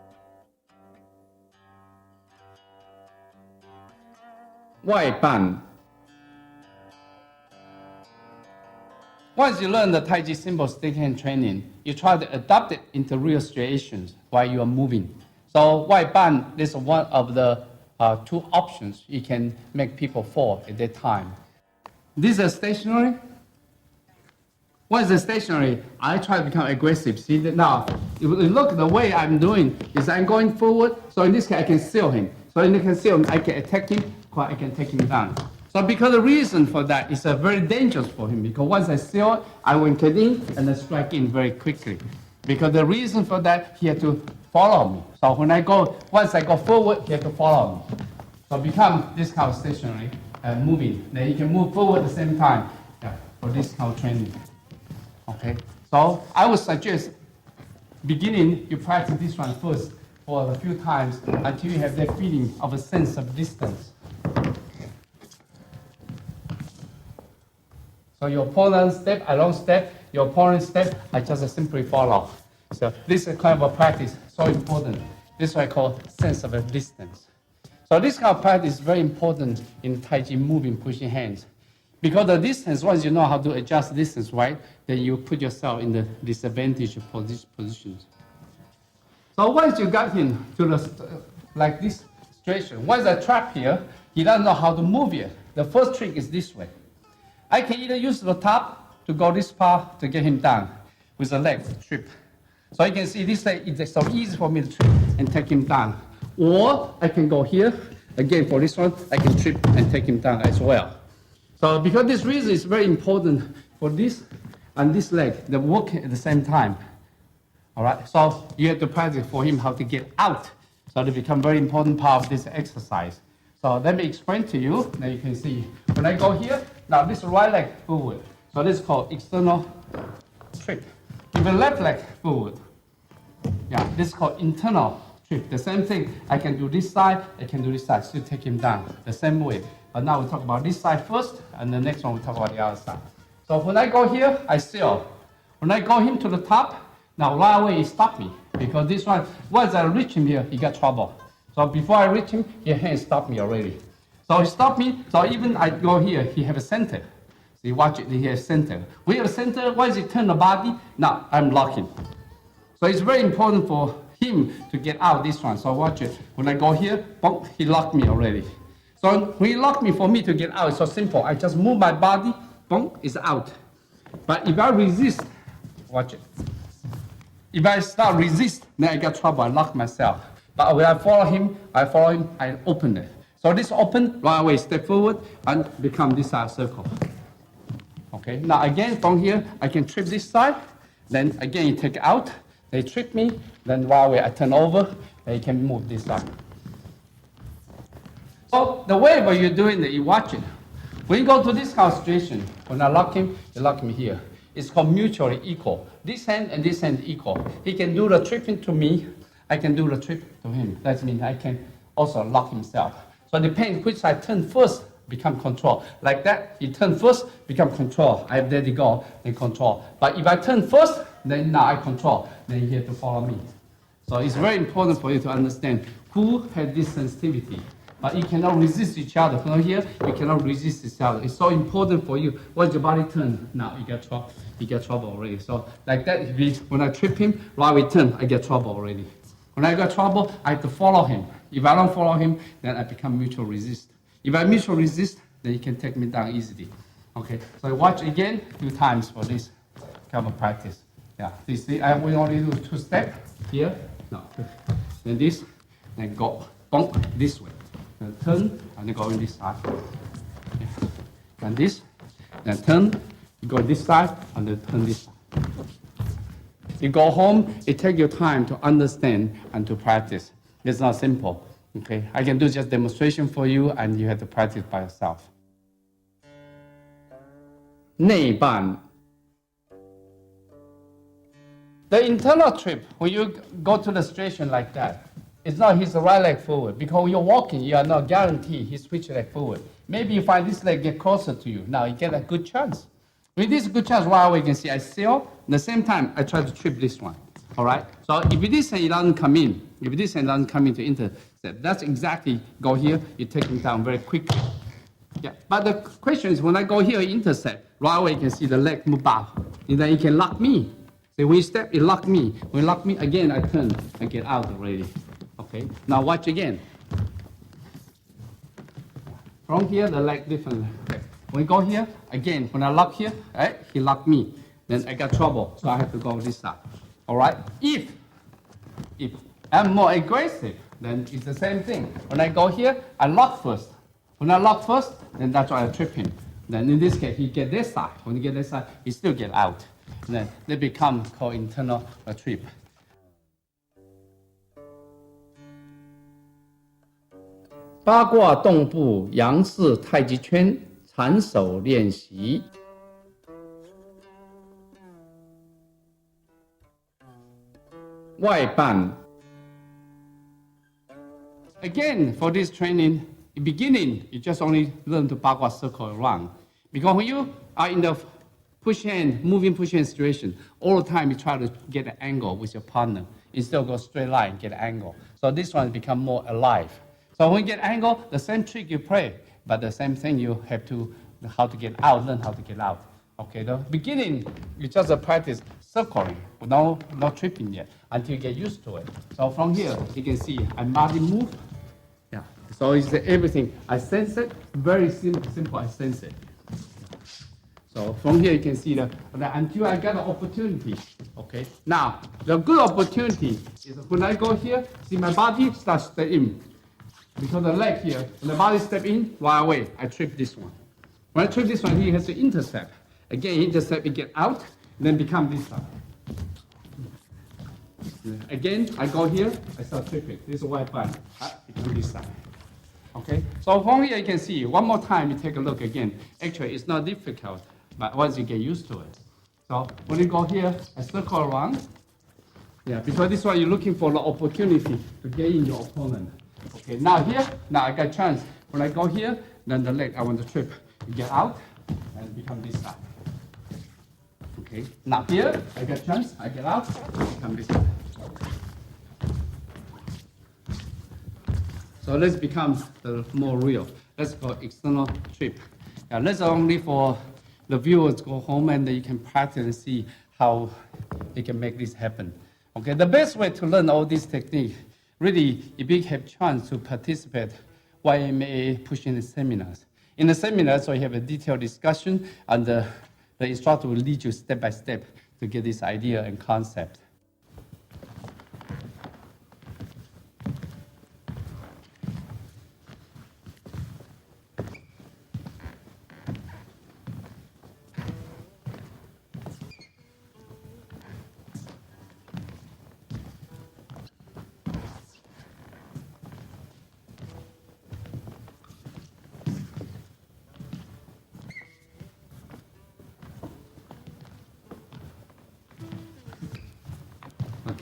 外半。Once you learn the Tai Chi simple stick hand training, you try to adapt it into real situations while you are moving. So 外半 is one of the two options you can make people fall at that time. These are stationary. Once it's stationary, I try to become aggressive. See that now, if you look, the way I'm doing is I'm going forward. So in this case, I can seal him. So in the seal him, I can attack him, or I can take him down. So because the reason for that is very dangerous for him. Because once I seal, I will get in and then strike in very quickly. Because the reason for that, he had to follow me. So when I go, once I go forward, he had to follow me. So become this kind of stationary and moving. Then you can move forward at the same time for this kind of training. Okay, so I would suggest beginning you practice this one first for a few times until you have that feeling of a sense of distance. So your opponent step, I don't step, your opponent step, I just simply follow. So this is kind of a practice, so important. This is what I call sense of a distance. So this kind of practice is very important in Tai Chi moving, pushing hands. Because the distance, once you know how to adjust distance, right, then you put yourself in the disadvantage positions. So once you got him to the, like this situation, once I trap here, he doesn't know how to move yet. The first trick is this way. I can either use the top to go this far to get him down with the leg trip. So you can see this way, it's so easy for me to trip and take him down. Or I can go here, again for this one, I can trip and take him down as well. So because this reason is very important for this and this leg, they work at the same time. All right, so you have to practice for him how to get out. So they become very important part of this exercise. So let me explain to you. Now you can see, when I go here, now this right leg forward. So this is called external trip. If the left leg forward, this is called internal trip. The same thing, I can do this side, I can do this side, still take him down, the same way. But now we talk about this side first, and the next one we talk about the other side. So when I go here, I seal. When I go him to the top, now right away he stopped me. Because this one, once I reach him here, he got trouble. So before I reach him, his hand stopped me already. So he stopped me, so even I go here, he have a center. See, watch it here, center. We have center, once you turn the body, now I'm locking. So it's very important for him to get out this one. So watch it. When I go here, boom, he locked me already. So when he locked me, for me to get out, it's so simple. I just move my body, boom, it's out. But if I resist, watch it. If I start resist, then I get trouble, I lock myself. But when I follow him, I open it. So this open, right away, step forward and become this side circle. Okay, now again from here, I can trip this side, then again you take it out, they trip me, then right away I turn over, and you can move this side. So the way when you're doing it, you watch it. When you go to this kind of situation, when I lock him, you lock me here. It's called mutually equal. This hand and this hand equal. He can do the tripping to me, I can do the trip to him. That means I can also lock himself. So it depends which side turn first, become control. Like that, he turn first, become control. I let it go, then control. But if I turn first, then now I control. Then he have to follow me. So it's very important for you to understand who has this sensitivity. But you cannot resist each other. From here, you cannot resist each other. It's so important for you. Once your body turns, now you get trouble already. So like that, when I trip him, right we turn, I get trouble already. When I got trouble, I have to follow him. If I don't follow him, then I become mutual resist. If I mutual resist, then you can take me down easily. Okay, so I watch again a few times for this kind of practice. Yeah, you see, we only do 2 steps here. No, then this, then go, bonk, this way. Then turn, and then go in this side. Yeah. And this, then turn, go this side, and then turn this side. You go home, it takes your time to understand and to practice. It's not simple. Okay, I can do just demonstration for you, and you have to practice by yourself. 内半 The internal trip, when you go to the situation like that, it's not his right leg forward, because when you're walking, you are not guaranteed he switch leg forward. Maybe you find this leg get closer to you. Now you get a good chance. With this good chance, right away you can see I sail. At the same time, I try to trip this one. All right. So if this hand doesn't come in, if this hand doesn't come in to intercept, that's exactly go here. You take him down very quickly. Yeah. But the question is, when I go here intercept, right away you can see the leg move back, and then you can lock me. So when you step, it lock me. When you lock me again, I turn and get out already. Okay. Now watch again. From here, the leg different. Okay. When you go here again, when I lock here, right, he locked me. Then I got trouble, so I have to go this side. All right. If I'm more aggressive, then it's the same thing. When I go here, I lock first. When I lock first, then that's why I trip him. Then in this case, he get this side. When he get this side, he still get out. And then they become called internal trip. 八卦动步杨氏太极圈缠手练习。外半 Again, for this training, in beginning, you just only learn to bagua circle around. Because when you are in the push hand, moving push hand situation, all the time you try to get an angle with your partner. Instead of go straight line, get an angle. So this one become more alive. So when you get angle, the same trick you play, but the same thing you have to, how to get out, learn how to get out. Okay, the beginning, you just practice circling, but no tripping yet, until you get used to it. So from here, you can see I body move. Yeah. So it's everything. I sense it, very simple, I sense it. So from here you can see that until I get an opportunity. Okay. Now the good opportunity is when I go here, see my body starts to step in. Because the leg here, when the body step in, right away, I trip this one. When I trip this one, he has to intercept. Again, intercept, it get out, and then become this side. Again, I go here, I start tripping. This is white band. Become this side. Okay. So from here you can see, one more time you take a look again. Actually, it's not difficult, but once you get used to it. So when you go here, I circle around. Yeah, because this one you're looking for the opportunity to get in your opponent. Okay, now here, now I got chance. When I go here, then the leg I want to trip. You get out and become this side. Okay, now here, I got chance, I get out, become this side. So let's become the more real. Let's go external trip. Now let's only for the viewers go home and you can practice and see how they can make this happen. Okay, the best way to learn all these techniques, really, if you have chance to participate YMA pushing seminars. In the seminars, so you have a detailed discussion, and the instructor will lead you step by step to get this idea and concept.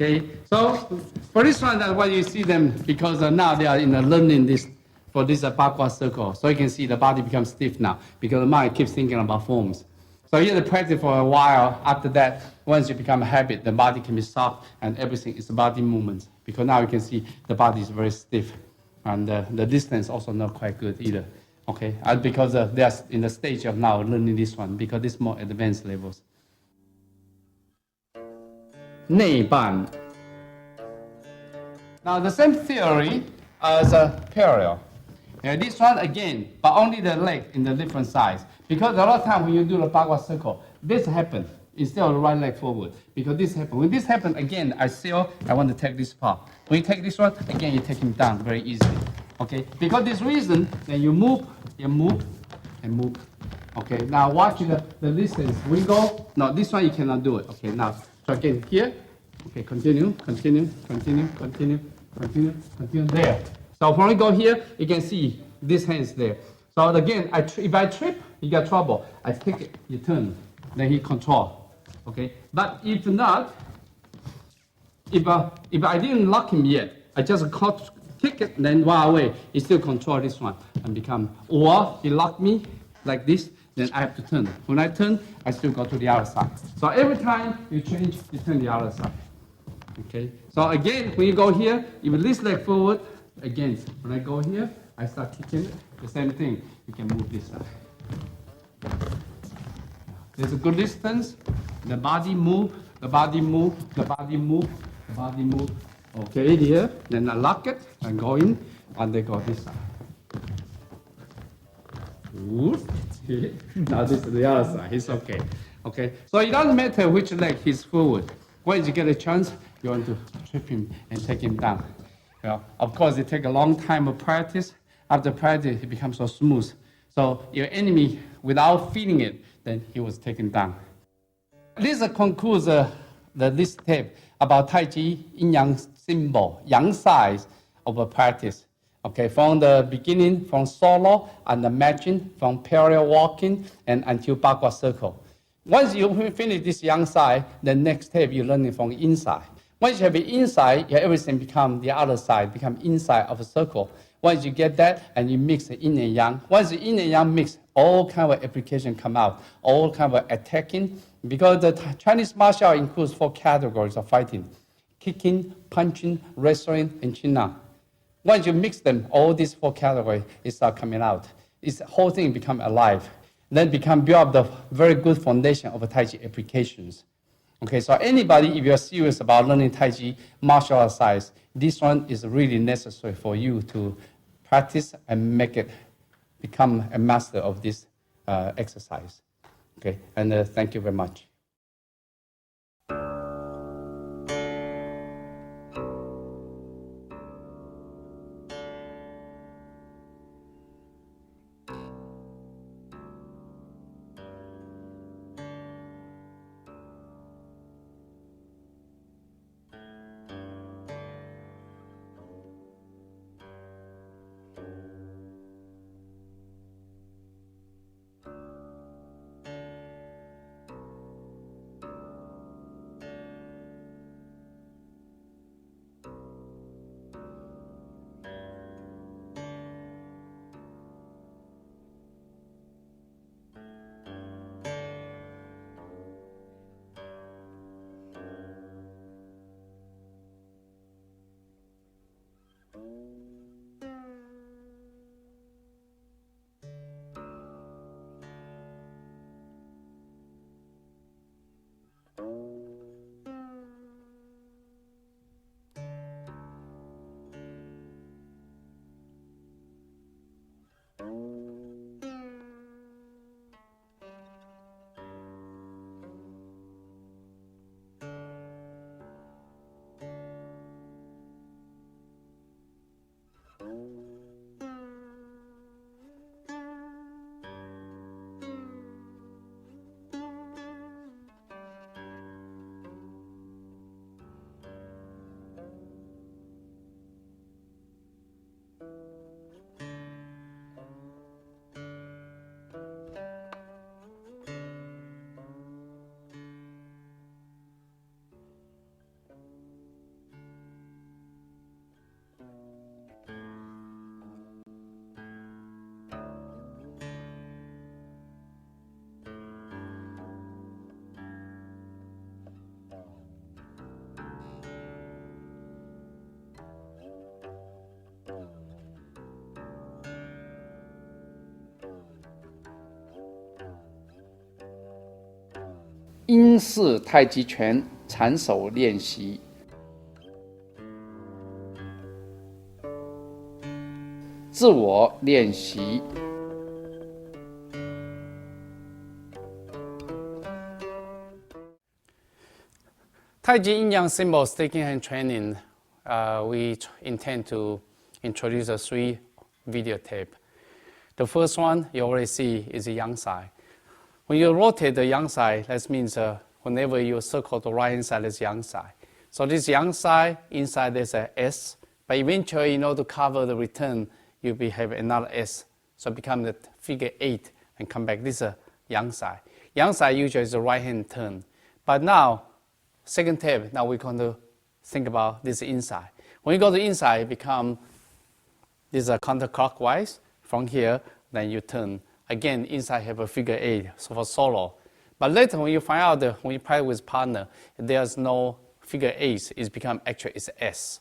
Okay, so for this one, that's why you see them, because now they are in learning this for this backward circle. So you can see the body becomes stiff now because the mind keeps thinking about forms. So you have to practice for a while. After that, once you become a habit, the body can be soft and everything is body movements. Because now you can see the body is very stiff, and the distance also not quite good either. Okay, and because they are in the stage of now learning this one, because it's more advanced levels. 内半 Now the same theory as a parallel. This one again, but only the leg in the different size. Because a lot of time when you do the backward circle, this happens instead of the right leg forward. Because this happens. When this happens again, I want to take this part. When you take this one, again you take him down very easily. Okay? Because this reason, then you move, and move. Okay, now watch the distance. We go, no, this one you cannot do it. Okay, now try again here. Okay, continue, there. So when we go here, you can see this hand's there. So again, if I trip, you got trouble. I take it, you turn, then he control. Okay, but if not, if I didn't lock him yet, I just kick it, then while away, he still control this one and become, or he locked me like this, then I have to turn. When I turn, I still go to the other side. So every time you change, you turn the other side. Okay, so again, when you go here, you will this leg forward. Again, when I go here, I start kicking it. The same thing, you can move this side. There's a good distance. The body move, the body move, the body move, the body move. Okay, here, then I lock it and go in, and they go this side. Okay. Now this is the other side, it's okay. Okay, so it doesn't matter which leg he's forward. Once you get a chance, you want to trip him and take him down. Well, of course, it takes a long time of practice. After practice, it becomes so smooth. So your enemy, without feeling it, then he was taken down. This concludes this tape about Tai Chi yin-yang symbol, yang size of a practice. Okay, from the beginning, from solo and the matching, from parallel walking and until backward circle. Once you finish this yang side, the next step you learn it from inside. Once you have the inside, everything become the other side, become inside of a circle. Once you get that, and you mix the yin and yang. Once the yin and yang mix, all kind of application come out, all kind of attacking. Because the Chinese martial art includes 4 categories of fighting: kicking, punching, wrestling, and chin up. Once you mix them, all these 4 categories start coming out. This whole thing become alive. Then build up the very good foundation of Tai Chi applications. Okay, so anybody, if you're serious about learning Tai Chi martial art size, this one is really necessary for you to practice and make it become a master of this exercise. Okay, and thank you very much. 英式太极拳缠手练习。自我练习。Taiji Yin Yang symbol sticking hand training, we intend to introduce 3 video tape. The first one you already see is the yang side. When you rotate the yang side, that means whenever you circle the right hand side is yang side. So this yang side, inside there's a S, but eventually in order to cover the return, you have another S. So it becomes the figure 8 and come back. This is a yang side. Yang side usually is a right hand turn. But now, second tape, now we're going to think about this inside. When you go to inside, it becomes this is counterclockwise. From here, then you turn. Again, inside have a figure 8 so for solo. But later when you find out that when you practice with partner, there's no figure 8, it's become actually it's S.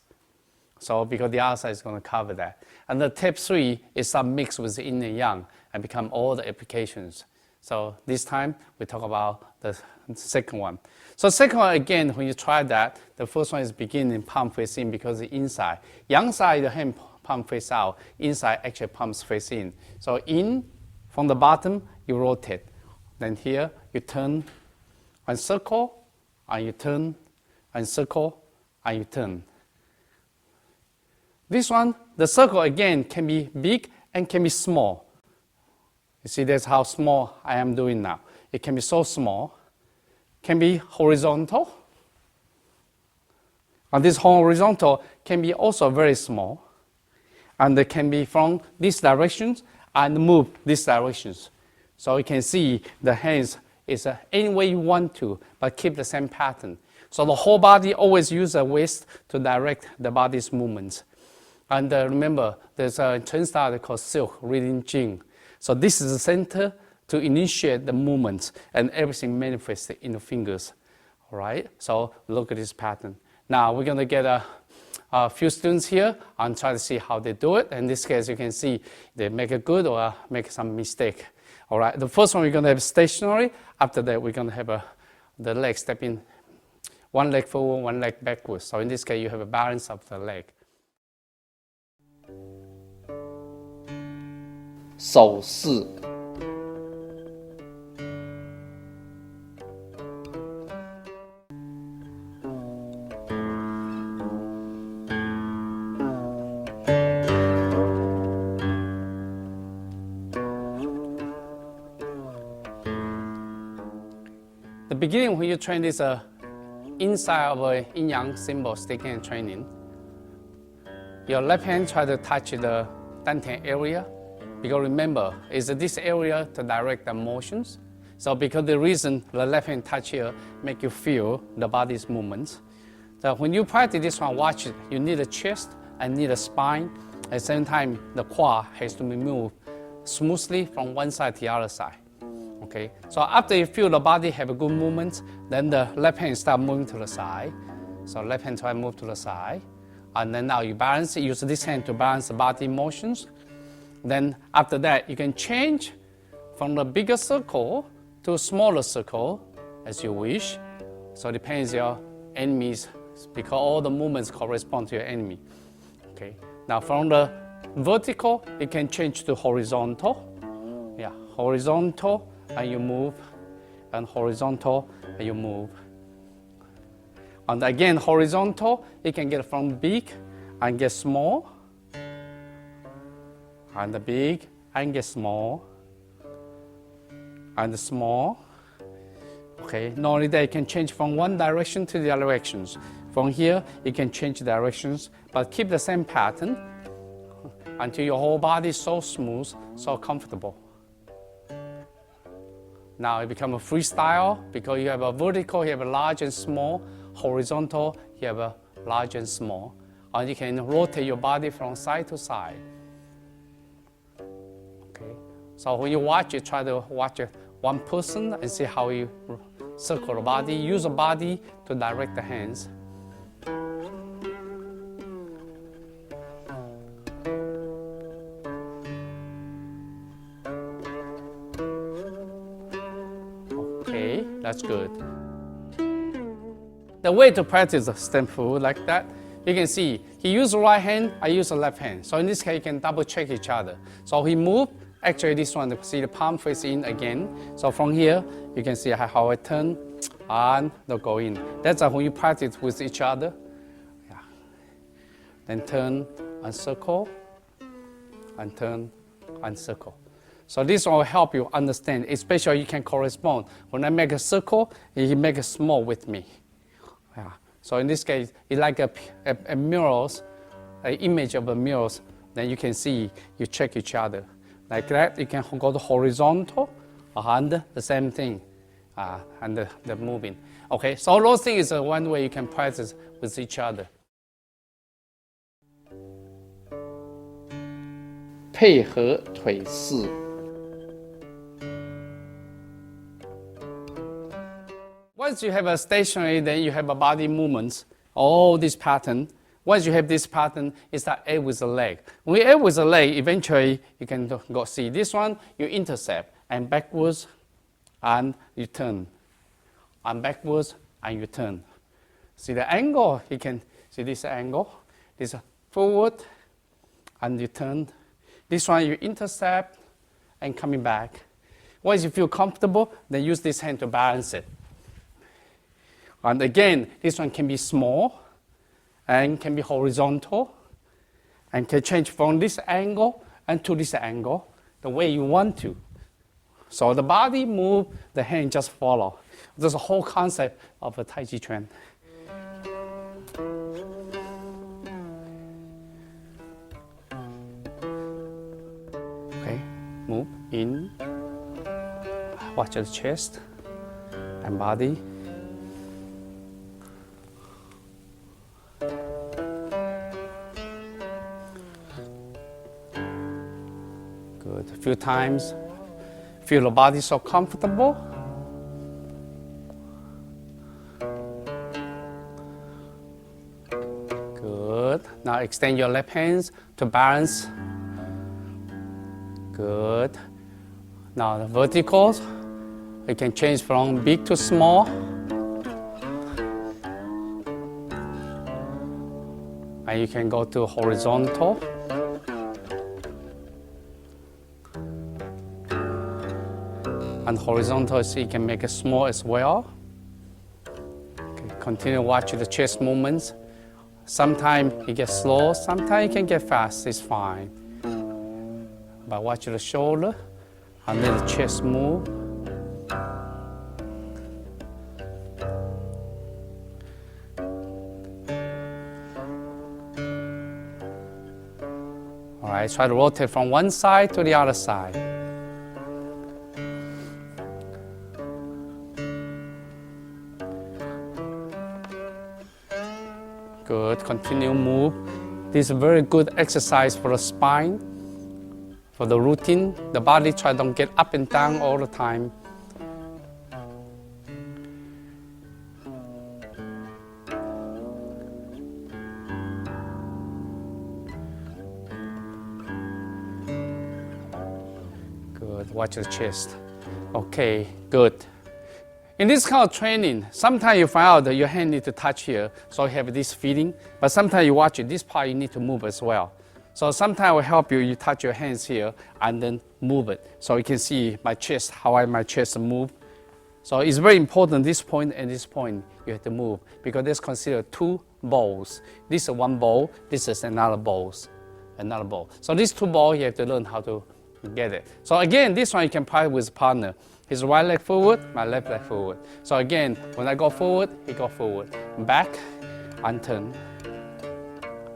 So because the other side is going to cover that. And the tape 3 is some mix with the yin and yang and become all the applications. So this time we talk about the second one. So second one, again, when you try that, the first one is beginning palm face in because the inside. Yang side, the hand palm face out. Inside actually palms face in. So in, from the bottom, you rotate. Then here, you turn and circle, and you turn and circle, and you turn. This one, the circle again can be big and can be small. You see, that's how small I am doing now. It can be so small, can be horizontal. And this horizontal can be also very small. And it can be from these directions and move these directions. So you can see the hands is any way you want to, but keep the same pattern. So the whole body always use the waist to direct the body's movements. And remember, there's a Chen style called silk, reading Jing. So this is the center to initiate the movements and everything manifested in the fingers. All right, so look at this pattern. Now we're going to get a few students here and try to see how they do it. In this case, you can see they make it good or make some mistake. All right, the first one we're going to have stationary. After that, we're going to have the leg stepping, one leg forward, one leg backwards. So in this case, you have a balance of the leg. 手势。The beginning when you train this inside of a yin yang symbol stick hand training, your left hand try to touch the dantian area. Because remember, it's this area to direct the motions. So because the reason the left hand touch here make you feel the body's movements. So when you practice this one, watch it. You need a chest and need a spine. At the same time, the quad has to be moved smoothly from one side to the other side. Okay. So after you feel the body have a good movement, then the left hand start moving to the side. So left hand try to move to the side. And then now you balance it. Use this hand to balance the body motions. Then after that, you can change from the bigger circle to a smaller circle as you wish. So it depends your enemies, because all the movements correspond to your enemy. Okay. Now from the vertical, you can change to horizontal. Yeah, horizontal, and you move, and horizontal, and you move. And again, horizontal, you can get from big and get small. And the big and get small, and the small. Okay, not only that, you can change from one direction to the other directions. From here, you can change directions, but keep the same pattern until your whole body is so smooth, so comfortable. Now it becomes a freestyle because you have a vertical, you have a large and small, horizontal, you have a large and small. And you can rotate your body from side to side. So when you watch it, try to watch one person and see how you circle the body. Use the body to direct the hands. Okay, That's good. The way to practice the stand forward like that, you can see he used the right hand, I use the left hand. So in this case, you can double check each other. So he moved. Actually, this one, see the palm face in again. So from here, you can see how I turn and they'll go in. That's when you practice with each other. Yeah. Then turn and circle, and turn and circle. So this will help you understand, especially you can correspond. When I make a circle, he make a small with me. Yeah. So in this case, it's like a mirrors, an image of a mirrors. Then you can see, you check each other. Like that, you can go to horizontal, and the same thing, and the moving. Okay, so those things is one way you can practice with each other. 配合腿式。Once you have a stationary, then you have a body movements, all this pattern. Once you have this pattern, it's that add with the leg. When you add with the leg, eventually you can go see this one, you intercept, and backwards, and you turn. And backwards, and you turn. See the angle, you can see this angle. This forward, and you turn. This one you intercept, and coming back. Once you feel comfortable, then use this hand to balance it. And again, this one can be small, and can be horizontal, and can change from this angle and to this angle, the way you want to. So the body move, the hand just follow. There's a whole concept of a Taichituan. Okay, move in, watch the chest and body. Good. A few times. Feel the body so comfortable. Good. Now extend your left hands to balance. Good. Now the verticals. You can change from big to small. And you can go to horizontal. And horizontal, so you can make it small as well. Okay, continue watching the chest movements. Sometimes you get slow, sometimes you can get fast, it's fine. But watch the shoulder and let the chest move. All right, try to rotate from one side to the other side. Good, continue move. This is a very good exercise for the spine, for the routine. The body try don't get up and down all the time. Good, watch the chest. Okay, good. In this kind of training, sometimes you find out that your hand needs to touch here, so you have this feeling. But sometimes you watch it, this part you need to move as well. So sometimes it will help you, you touch your hands here and then move it. So you can see my chest, how my chest move. So it's very important, this point and this point, you have to move. Because that's considered two bowls. This is one bowl, this is another bowl. So these two bowls, you have to learn how to get it. So again, this one you can practice with a partner. His right leg forward, my left leg forward. So again, when I go forward, he go forward. Back and turn.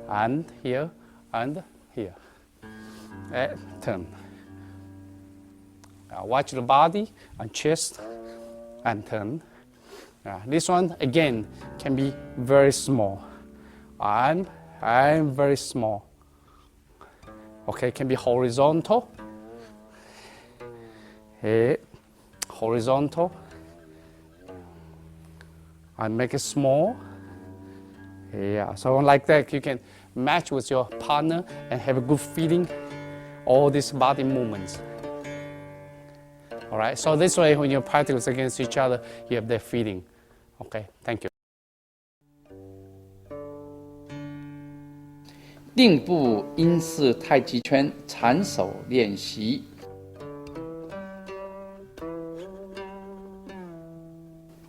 And here and here. And turn. Watch the body and chest and turn. This one, again, can be very small. And very small. Okay, can be horizontal. Horizontal, and make it small. Yeah, so like that you can match with your partner and have a good feeling, all these body movements. All right, so this way when you practice against each other, you have that feeling. Okay, thank you. 定步应是太极拳缠手练习。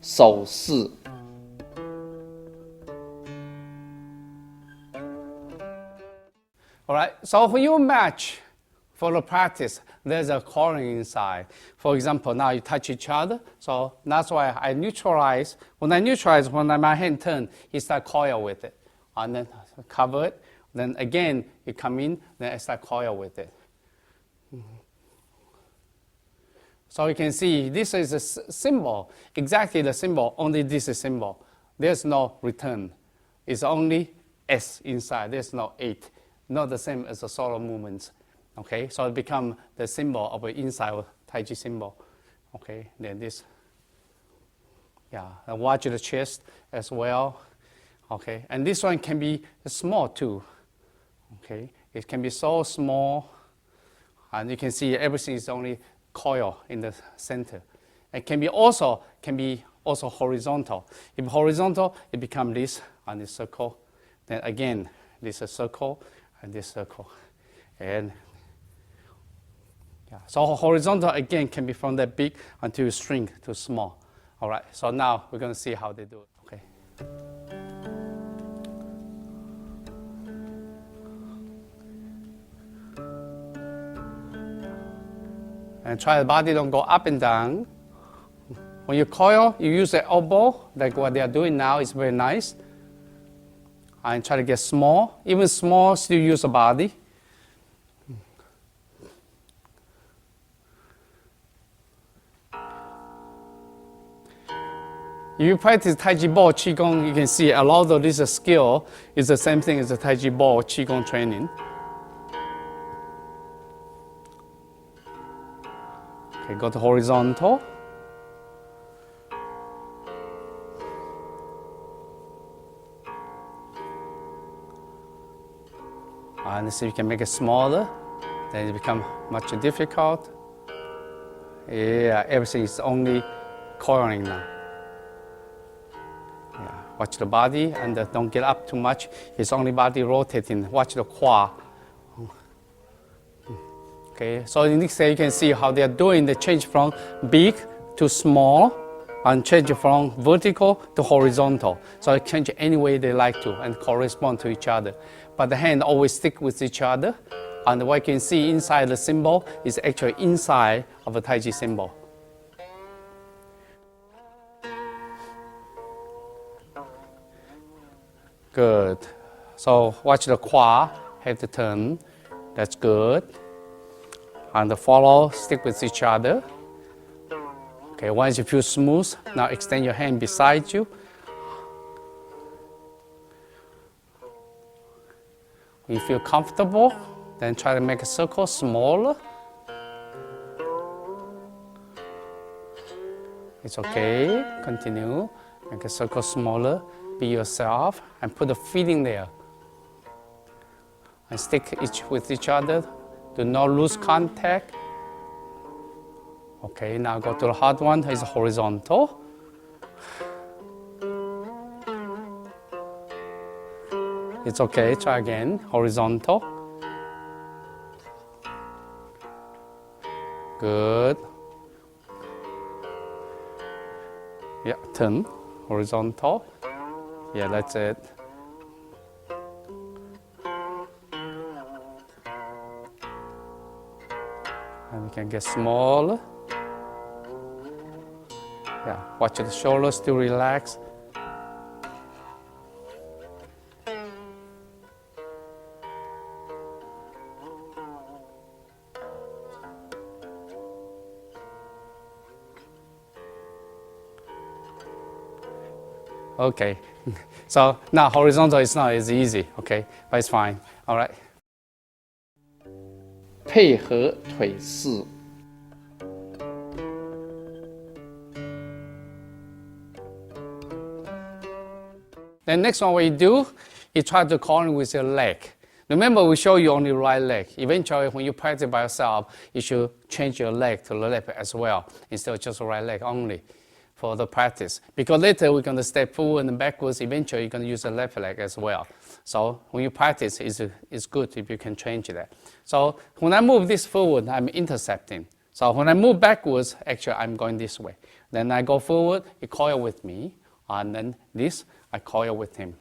手势。All right, so when you match for the practice, there's a coiling inside. For example, now you touch each other, so that's why I neutralize. When my hand turn, you start coil with it. And then cover it. Then again, you come in, then I start coil with it. So you can see this is a symbol, exactly the symbol, only this is symbol. There's no return. It's only S inside, there's no 8. Not the same as the solo movements. Okay, so it becomes the symbol of an inside Tai Chi symbol. Okay, then this, yeah, and watch the chest as well. Okay, and this one can be small too. Okay, it can be so small, and you can see everything is only coil in the center. It can be also horizontal. If horizontal, it becomes this and this circle. Then again, this is a circle and this circle, and yeah. So horizontal again can be from that big until you shrink to small. All right. So now we're going to see how they do it. Okay. And try the body don't go up and down. When you coil, you use the elbow, like what they are doing now is very nice. And try to get small. Even small, still use the body. If you practice Tai Chi ball, Qigong, you can see a lot of this skill is the same thing as the Tai Chi ball, Qigong training. Okay, go to horizontal. And see if you can make it smaller. Then it becomes much difficult. Yeah, everything is only coiling now. Yeah, watch the body and don't get up too much. It's only body rotating. Watch the qua. Okay, so in this case you can see how they are doing the change from big to small and change from vertical to horizontal. So it change any way they like to and correspond to each other. But the hand always stick with each other. And what you can see inside the symbol is actually inside of a Tai Chi symbol. Good. So watch the qua, have to turn. That's good. And the follow, stick with each other. Okay, once you feel smooth, now extend your hand beside you. When you feel comfortable, then try to make a circle smaller. It's okay, continue. Make a circle smaller, be yourself, and put a feeling there. And stick with each other. Do not lose contact. Okay, now go to the hard one, it's horizontal. It's okay, try again, horizontal. Good. Yeah, turn, horizontal. Yeah, that's it. And we can get smaller. Yeah, watch the shoulders still relax. Okay, so now horizontal is not as easy, okay, but it's fine, all right. 配合腿式。The next one what you do, you try to coordinate with your leg. Remember, we show you only right leg. Eventually, when you practice by yourself, you should change your leg to the left as well, instead of just right leg only for the practice. Because later, we're going to step forward and backwards. Eventually, you're going to use the left leg as well. So when you practice, it's good if you can change that. So when I move this forward, I'm intercepting. So when I move backwards, actually, I'm going this way. Then I go forward, he coil with me. And then this, I coil with him.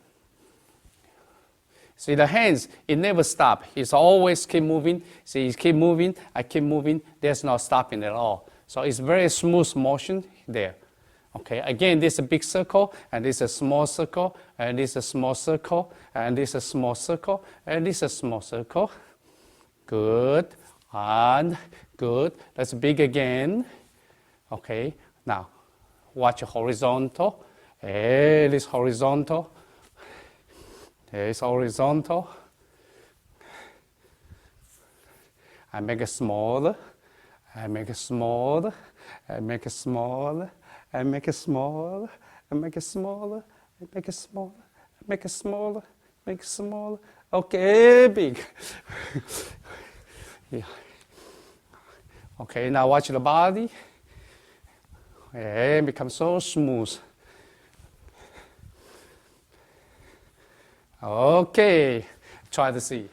See, the hands, it never stops. It's always keep moving. See, it keep moving, I keep moving. There's no stopping at all. So it's very smooth motion there. Okay, again, this is a big circle, and this is a small circle, and this is a small circle, and this is a small circle, and this is a small circle. Good, and good. That's big again. Okay, now watch horizontal. Hey, this horizontal. It's horizontal. I make it smaller. I make it smaller. I make it smaller. I make it smaller. I make it smaller. I make it smaller. I make it smaller. Make it smaller. Okay, big. Yeah. Okay, now watch the body. It becomes so smooth. Okay, try to see.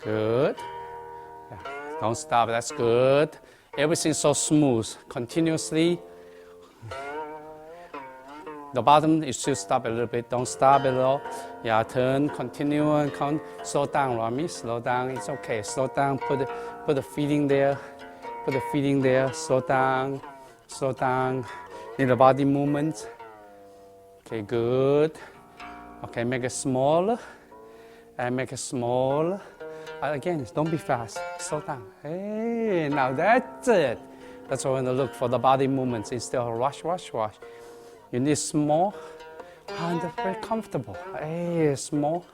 Good. Yeah. Don't stop, that's good. Everything's so smooth, continuously. The bottom, you should stop a little bit. Don't stop at all. Yeah, turn, continue, and slow down, Rami. Slow down, it's okay. Slow down, put the feet in there. Put the feet in there, slow down, slow down. Need the body movement. Okay, good. Okay, make it smaller. And make it smaller. Again, don't be fast. Slow down. Hey, now that's it. That's why we're going to look for the body movements instead of rush, rush, rush. You need small and very comfortable. Hey, small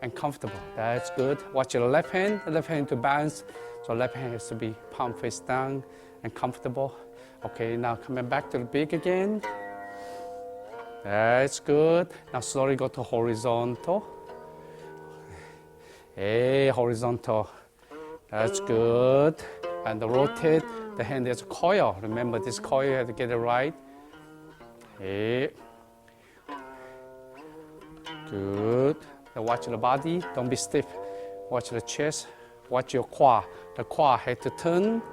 and comfortable. That's good. Watch your left hand. The left hand to balance. So left hand has to be palm face down and comfortable. Okay, now coming back to the big again. That's good. Now slowly go to horizontal. Hey, horizontal. That's good. And rotate. The hand is a coil. Remember this coil, you have to get it right. Hey. Good. Now watch the body. Don't be stiff. Watch the chest. Watch your quad. The quad has to turn.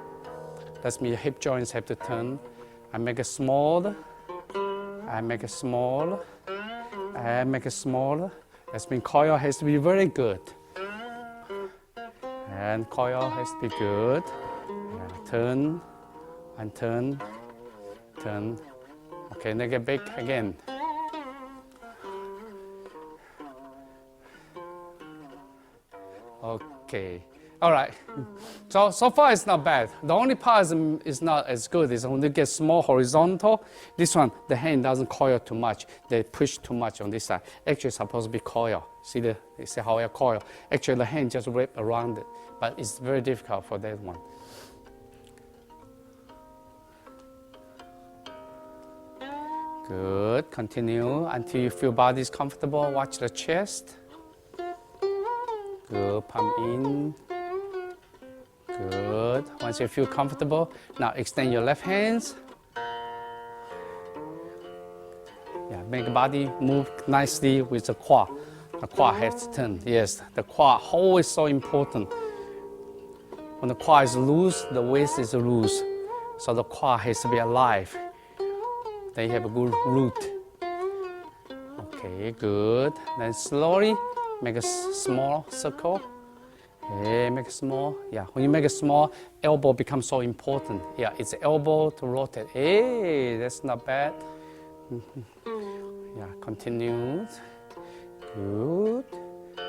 That means your hip joints have to turn. I make it smaller. I make it smaller. I make it smaller. That means coil has to be very good. And coil has to be good. And turn and turn, turn. Okay, now get big again. Okay. All right, so far it's not bad. The only part is not as good is when you get small horizontal. This one, the hand doesn't coil too much. They push too much on this side. Actually, it's supposed to be coil. See how I coil? Actually, the hand just wrap around it, but it's very difficult for that one. Good, continue until you feel body is comfortable. Watch the chest. Good, palm in. Good. Once you feel comfortable, now extend your left hands. Yeah, make the body move nicely with the quad. The quad has to turn. Yes, the quad always so important. When the quad is loose, the waist is loose. So the quad has to be alive. Then you have a good root. Okay, good. Then slowly make a small circle. Hey, make it small. Yeah, when you make it small, elbow becomes so important. Yeah, it's elbow to rotate. Hey, that's not bad. Yeah, continue. Good.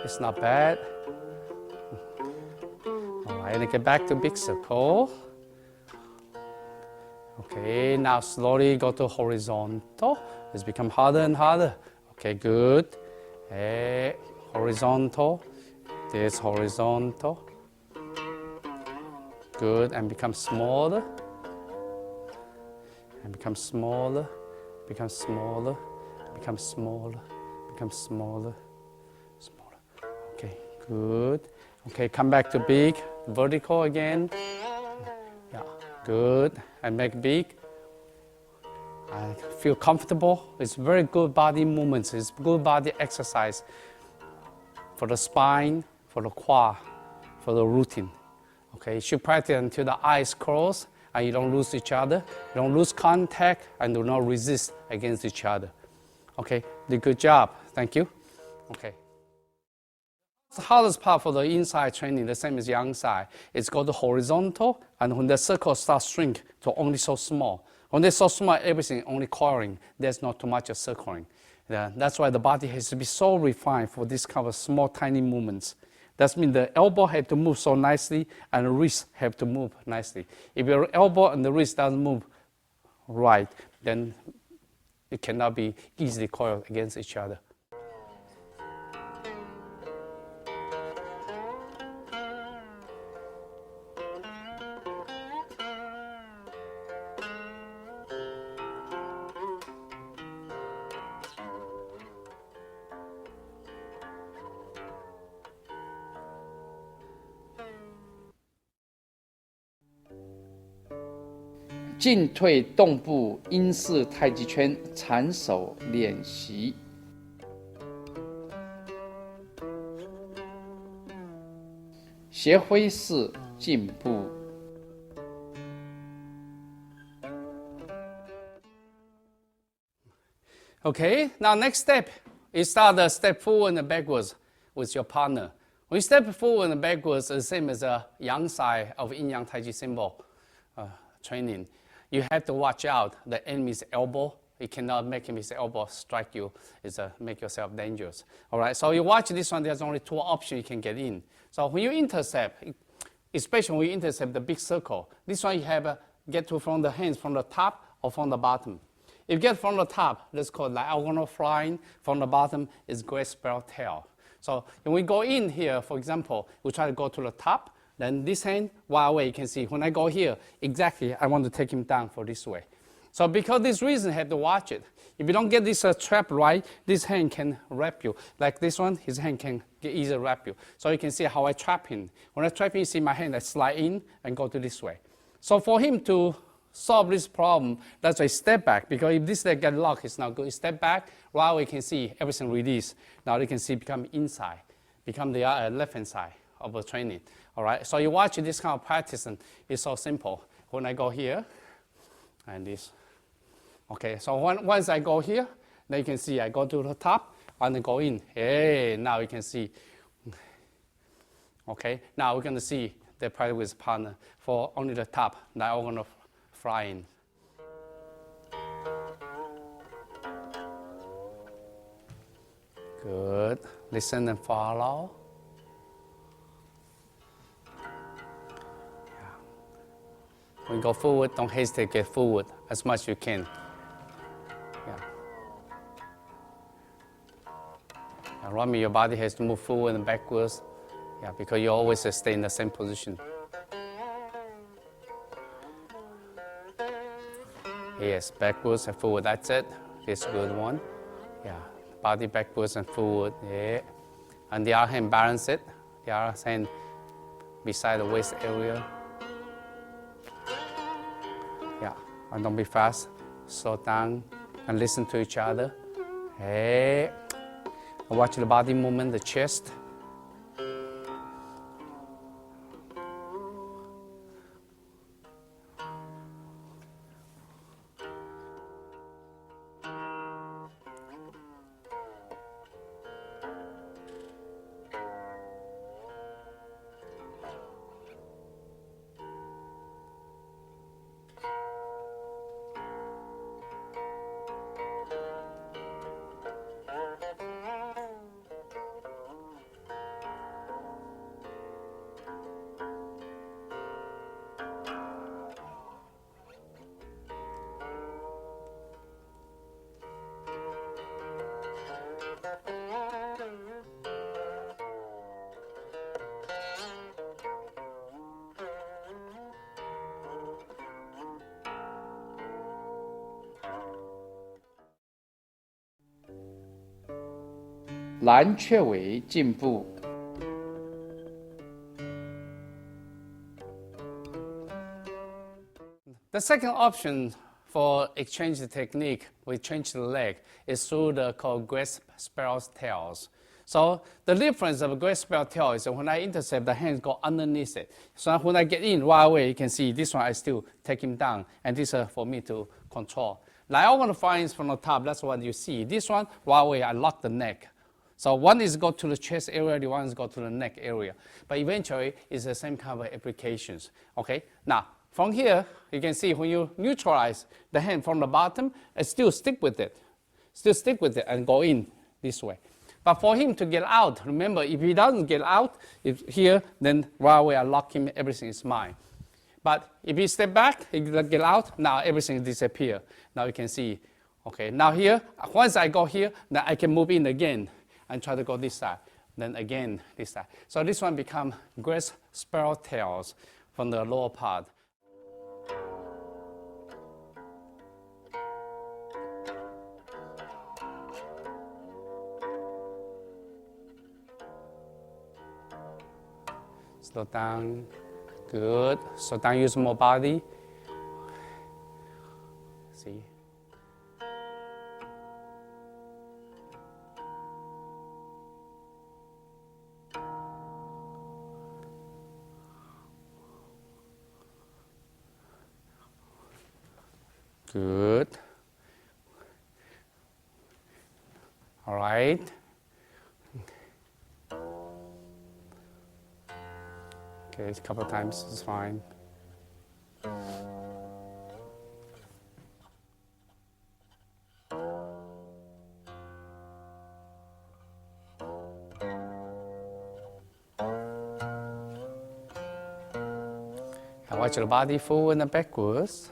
It's not bad. All right, and get back to big circle. Okay, now slowly go to horizontal. It's become harder and harder. Okay, good. Hey, horizontal. This horizontal. Good, and become smaller. And become smaller. Become smaller. become smaller, become smaller, smaller. Okay, good. Okay, come back to big, vertical again. Yeah, good. And make big. I feel comfortable. It's very good body movements. It's good body exercise for the spine, for the quad, for the routine. Okay, you should practice until the eyes close and you don't lose each other. You don't lose contact and do not resist against each other. Okay, did a good job. Thank you. Okay. The hardest part for the inside training, the same as the outside, is go to horizontal, and when the circle starts shrink to only so small. When they're so small, everything only coiling. There's not too much of circling. That's why the body has to be so refined for this kind of small, tiny movements. That means the elbow have to move so nicely, and the wrist have to move nicely. If your elbow and the wrist doesn't move right, then it cannot be easily coiled against each other. 进退动步英式太极拳缠手练习。斜挥式进步。 Okay, now next step is start the step forward and backwards with your partner. When you step forward and backwards, the same as the yang side of yin-yang tai chi symbol training. You have to watch out the enemy's elbow. You cannot make his elbow strike you. It's make yourself dangerous. All right, so you watch this one, there's only two options you can get in. So when you intercept, especially when you intercept the big circle, this one you have get to from the hands from the top or from the bottom. If you get from the top, that's called diagonal flying. From the bottom is great spiral tail. So when we go in here, for example, we try to go to the top, then this hand, while away, you can see when I go here, exactly, I want to take him down for this way. So because this reason, you have to watch it. If you don't get this trap right, this hand can wrap you. Like this one, his hand can easily wrap you. So you can see how I trap him. When I trap him, you see my hand, I slide in and go to this way. So for him to solve this problem, that's why step back, because if this leg get locked, it's not good. Step back, while we can see everything release. Now you can see become inside, become the left-hand side of the training. All right, so you watch this kind of practice, and it's so simple. When I go here, and this. Okay, so once I go here, then you can see I go to the top, and then go in. Hey, now you can see. Okay, now we're going to see the practice with partner for only the top. Now we're going to fly in. Good. Listen and follow. When you go forward, don't hesitate, get forward as much as you can. Yeah. Remember, your body has to move forward and backwards. Yeah, because you always stay in the same position. Yes, backwards and forward, that's it. This is a good one. Yeah, body backwards and forward, yeah. And the other hand, balance it. The other hand beside the waist area. Yeah, and don't be fast. Slow down and listen to each other. Hey, watch the body movement, the chest. 难却为进步。The second option for exchange the technique, we change the leg, is through the called grasp spiral tails. So the difference of a grasp spiral tail is that when I intercept, the hands go underneath it. So when I get in right away, you can see this one I still take him down, and this is for me to control. Like I want to fire from the top, that's what you see. This one, right away, I lock the neck. So one is go to the chest area, the one is go to the neck area. But eventually, it's the same kind of applications. Okay, now from here, you can see when you neutralize the hand from the bottom, it still stick with it. Still stick with it and go in this way. But for him to get out, remember, if he doesn't get out, if here, then right away I lock him, everything is mine. But if he step back, he get out, now everything disappear. Now you can see, okay, now here, once I go here, then I can move in again and try to go this side. Then again, this side. So this one become grasp spiral tails from the lower part. Slow down. Good. Slow down, use more body. See. Good. All right. Okay, a couple of times is fine. And watch your body forward and backwards.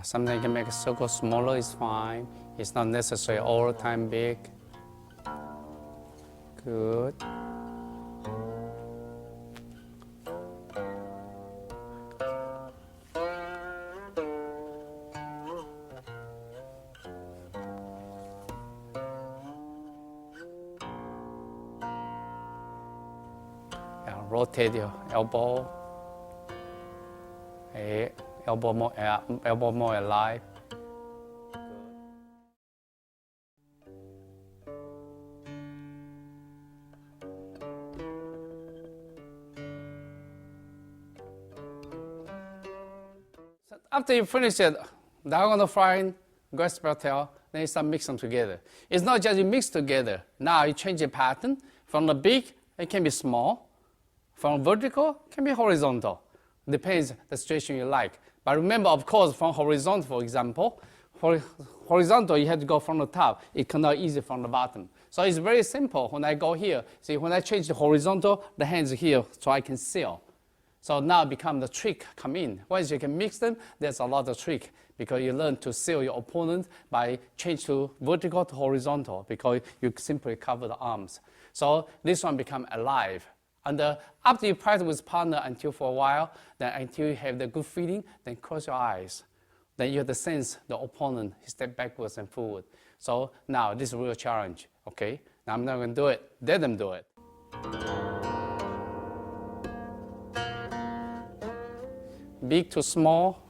Sometimes you can make a circle smaller, is fine. It's not necessary all the time big. Good. Yeah, rotate your elbow. Hey. Elbow more alive. So after you finish it, diagonal flying, grasp spiral tail, then you start mixing them together. It's not just you mix together. Now you change the pattern. From the big, it can be small. From vertical, it can be horizontal. Depends the situation you like. But remember, of course, from horizontal, for example, for horizontal, you have to go from the top. It cannot easy from the bottom. So it's very simple. When I go here, see, when I change the horizontal, the hands here, so I can seal. So now become the trick come in. Once you can mix them, there's a lot of trick because you learn to seal your opponent by change to vertical to horizontal because you simply cover the arms. So this one become alive. And after you practice with partner until for a while, then until you have the good feeling, then close your eyes. Then you have the sense the opponent step backwards and forward. So now this is a real challenge, okay? Now I'm not going to do it. Let them do it. Big to small.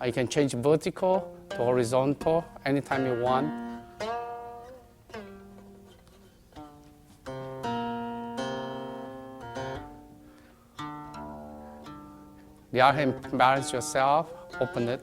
You can change vertical to horizontal anytime you want. The other hand, balance yourself, open it.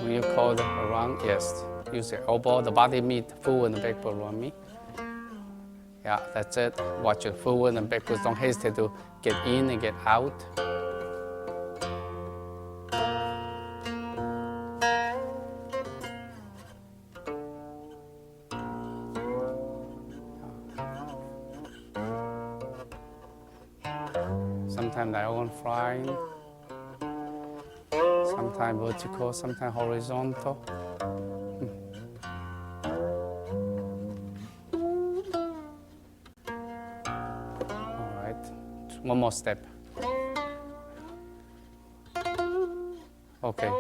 When you call them around, yes. use your elbow, the body meet forward and backward around me. Yeah, that's it. Watch it forward and backward. Don't hesitate to get in and get out. Sometimes diagonal flying, sometimes vertical, sometimes horizontal. All right, one more step. Okay.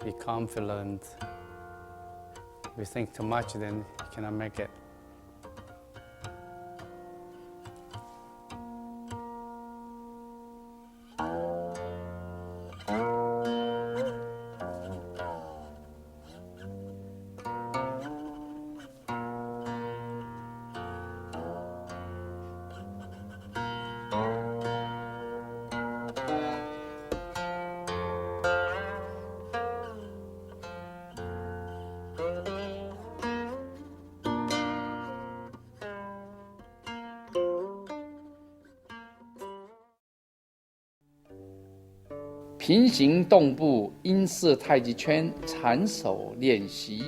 Be confident. If you think too much, then you cannot make it.平行动步英式太极圈缠手练习。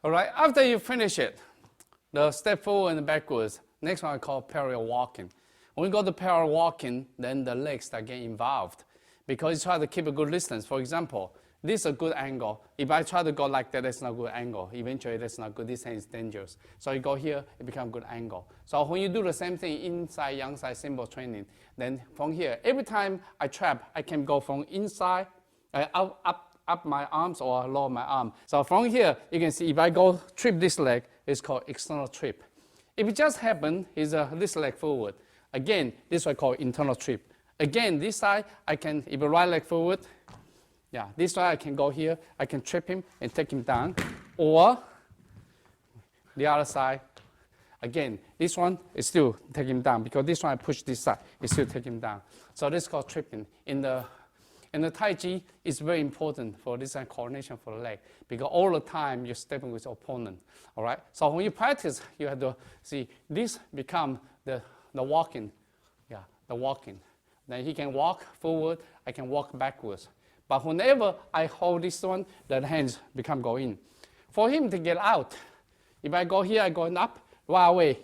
All right, after you finish it, the step forward and backwards, next one I call parallel walking. When we go to parallel walking, then the legs start getting involved because you try to keep a good distance. For example, this is a good angle. If I try to go like that, that's not a good angle. Eventually, that's not good. This hand is dangerous. So you go here, it becomes a good angle. So when you do the same thing inside, yang side, symbol training, then from here, every time I trap, I can go from inside, up my arms or lower my arm. So from here, you can see if I go trip this leg, it's called external trip. If it just happened, is this leg forward. Again, this I call internal trip. Again, this side, I can, if a right leg forward, yeah, this side I can go here, I can trip him and take him down. Or the other side, again, this one is still take him down because this one I push this side, it still take him down. So this is called tripping. In the Tai Chi, it's very important for this coordination for the leg because all the time you're stepping with your opponent. All right. So when you practice, you have to see this become the walking. Yeah, the walking. Then he can walk forward. I can walk backwards. But whenever I hold this one, the hands become go in. For him to get out, if I go here, I go up, right away,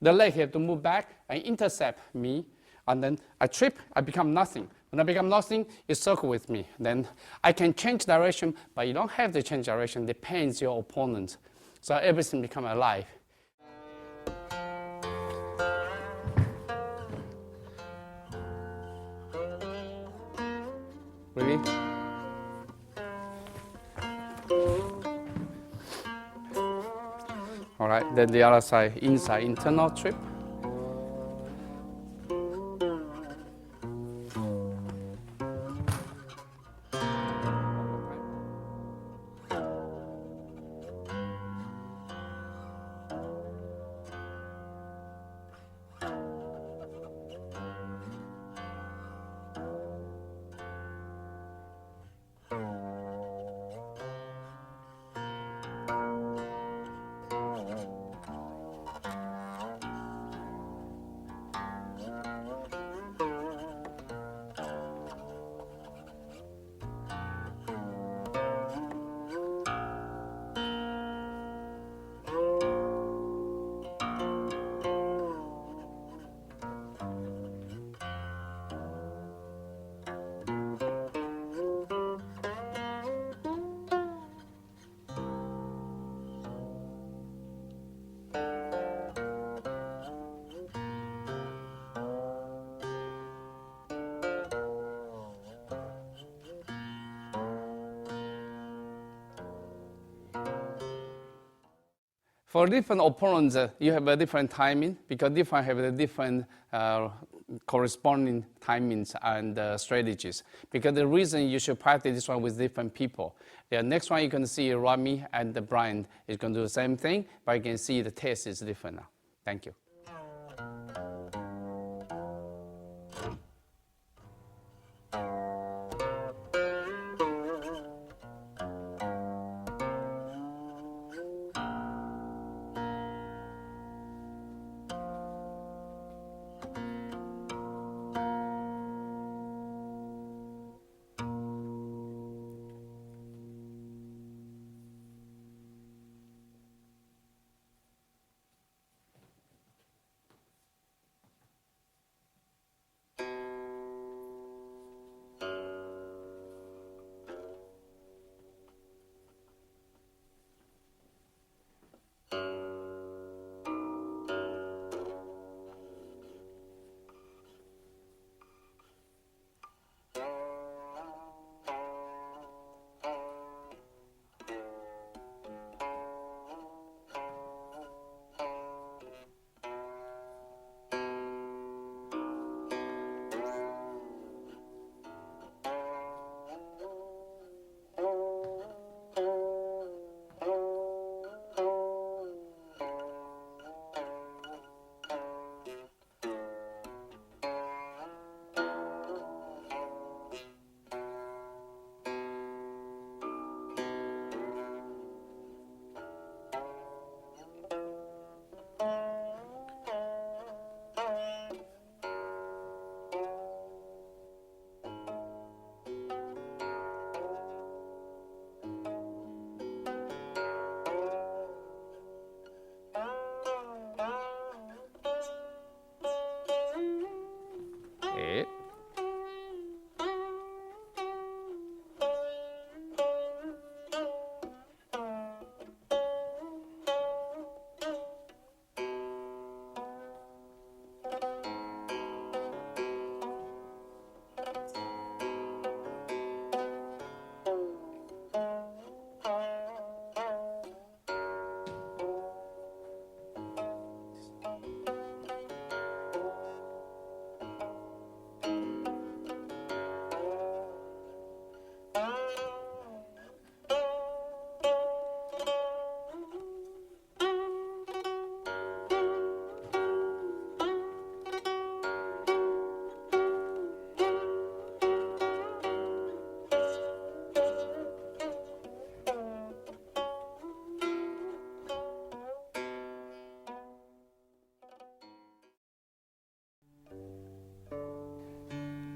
the leg have to move back and intercept me, and then I trip, I become nothing. When I become nothing, you circle with me. Then I can change direction, but you don't have to change direction. Depends your opponent. So everything become alive. Ready? All right, then the other side, inside, internal trip. For different opponents, you have a different timing because different have a different corresponding timings and strategies. Because the reason you should practice this one with different people. The next one you can see Rami and Brian is going to do the same thing, but you can see the taste is different now. Thank you.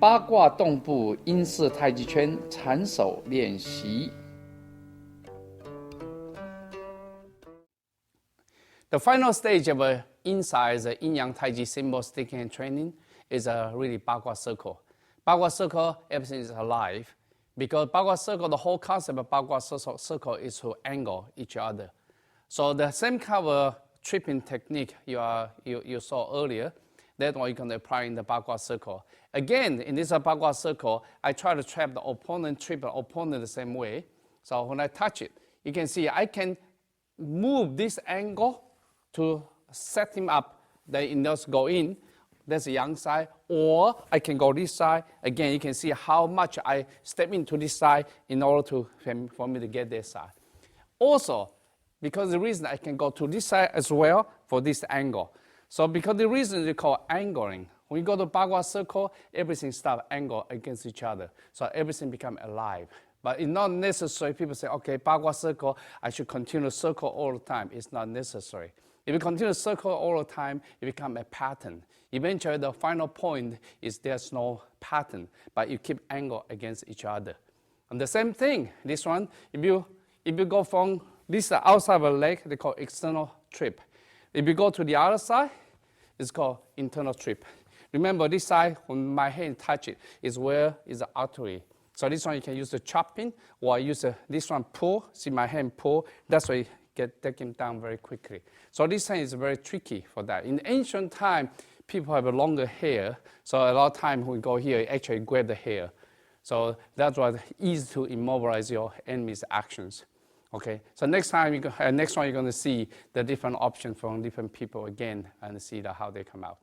八卦动步英式太极圈缠手练习。The final stage of inside the yin-yang taiji symbol sticking and training is a really bagua circle. Bagua circle, everything is alive. Because bagua circle, the whole concept of bagua circle is to angle each other. So the same kind of tripping technique you saw earlier, that's what you can apply in the bagua circle. Again, in this bagua circle, I try to trap the opponent, trip the opponent the same way. So when I touch it, you can see I can move this angle to set him up. Then it does go in. That's the yang side. Or I can go this side. Again, you can see how much I step into this side in order for me to get this side. Also, because the reason I can go to this side as well for this angle. So because the reason they call angling. When you go to bagua circle, everything starts angle against each other. So everything becomes alive. But it's not necessary. People say, okay, bagua circle, I should continue to circle all the time. It's not necessary. If you continue to circle all the time, it becomes a pattern. Eventually, the final point is there's no pattern, but you keep angle against each other. And the same thing, this one, if you go from this outside of the leg, they call external trip. If you go to the other side, it's called internal trip. Remember, this side, when my hand touch it, is where is the artery. So this one, you can use the chopping, or use this one pull. See my hand pull. That's why you take him down very quickly. So this thing is very tricky for that. In ancient time, people have a longer hair. So a lot of time when we go here, you actually grab the hair. So that's why it's easy to immobilize your enemy's actions. Okay, so next one you're going to see the different options from different people again and see how they come out.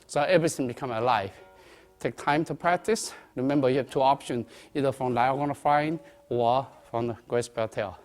So everything become alive. Take time to practice. Remember, you have two options, either from diagonal flying or from the graceful tail.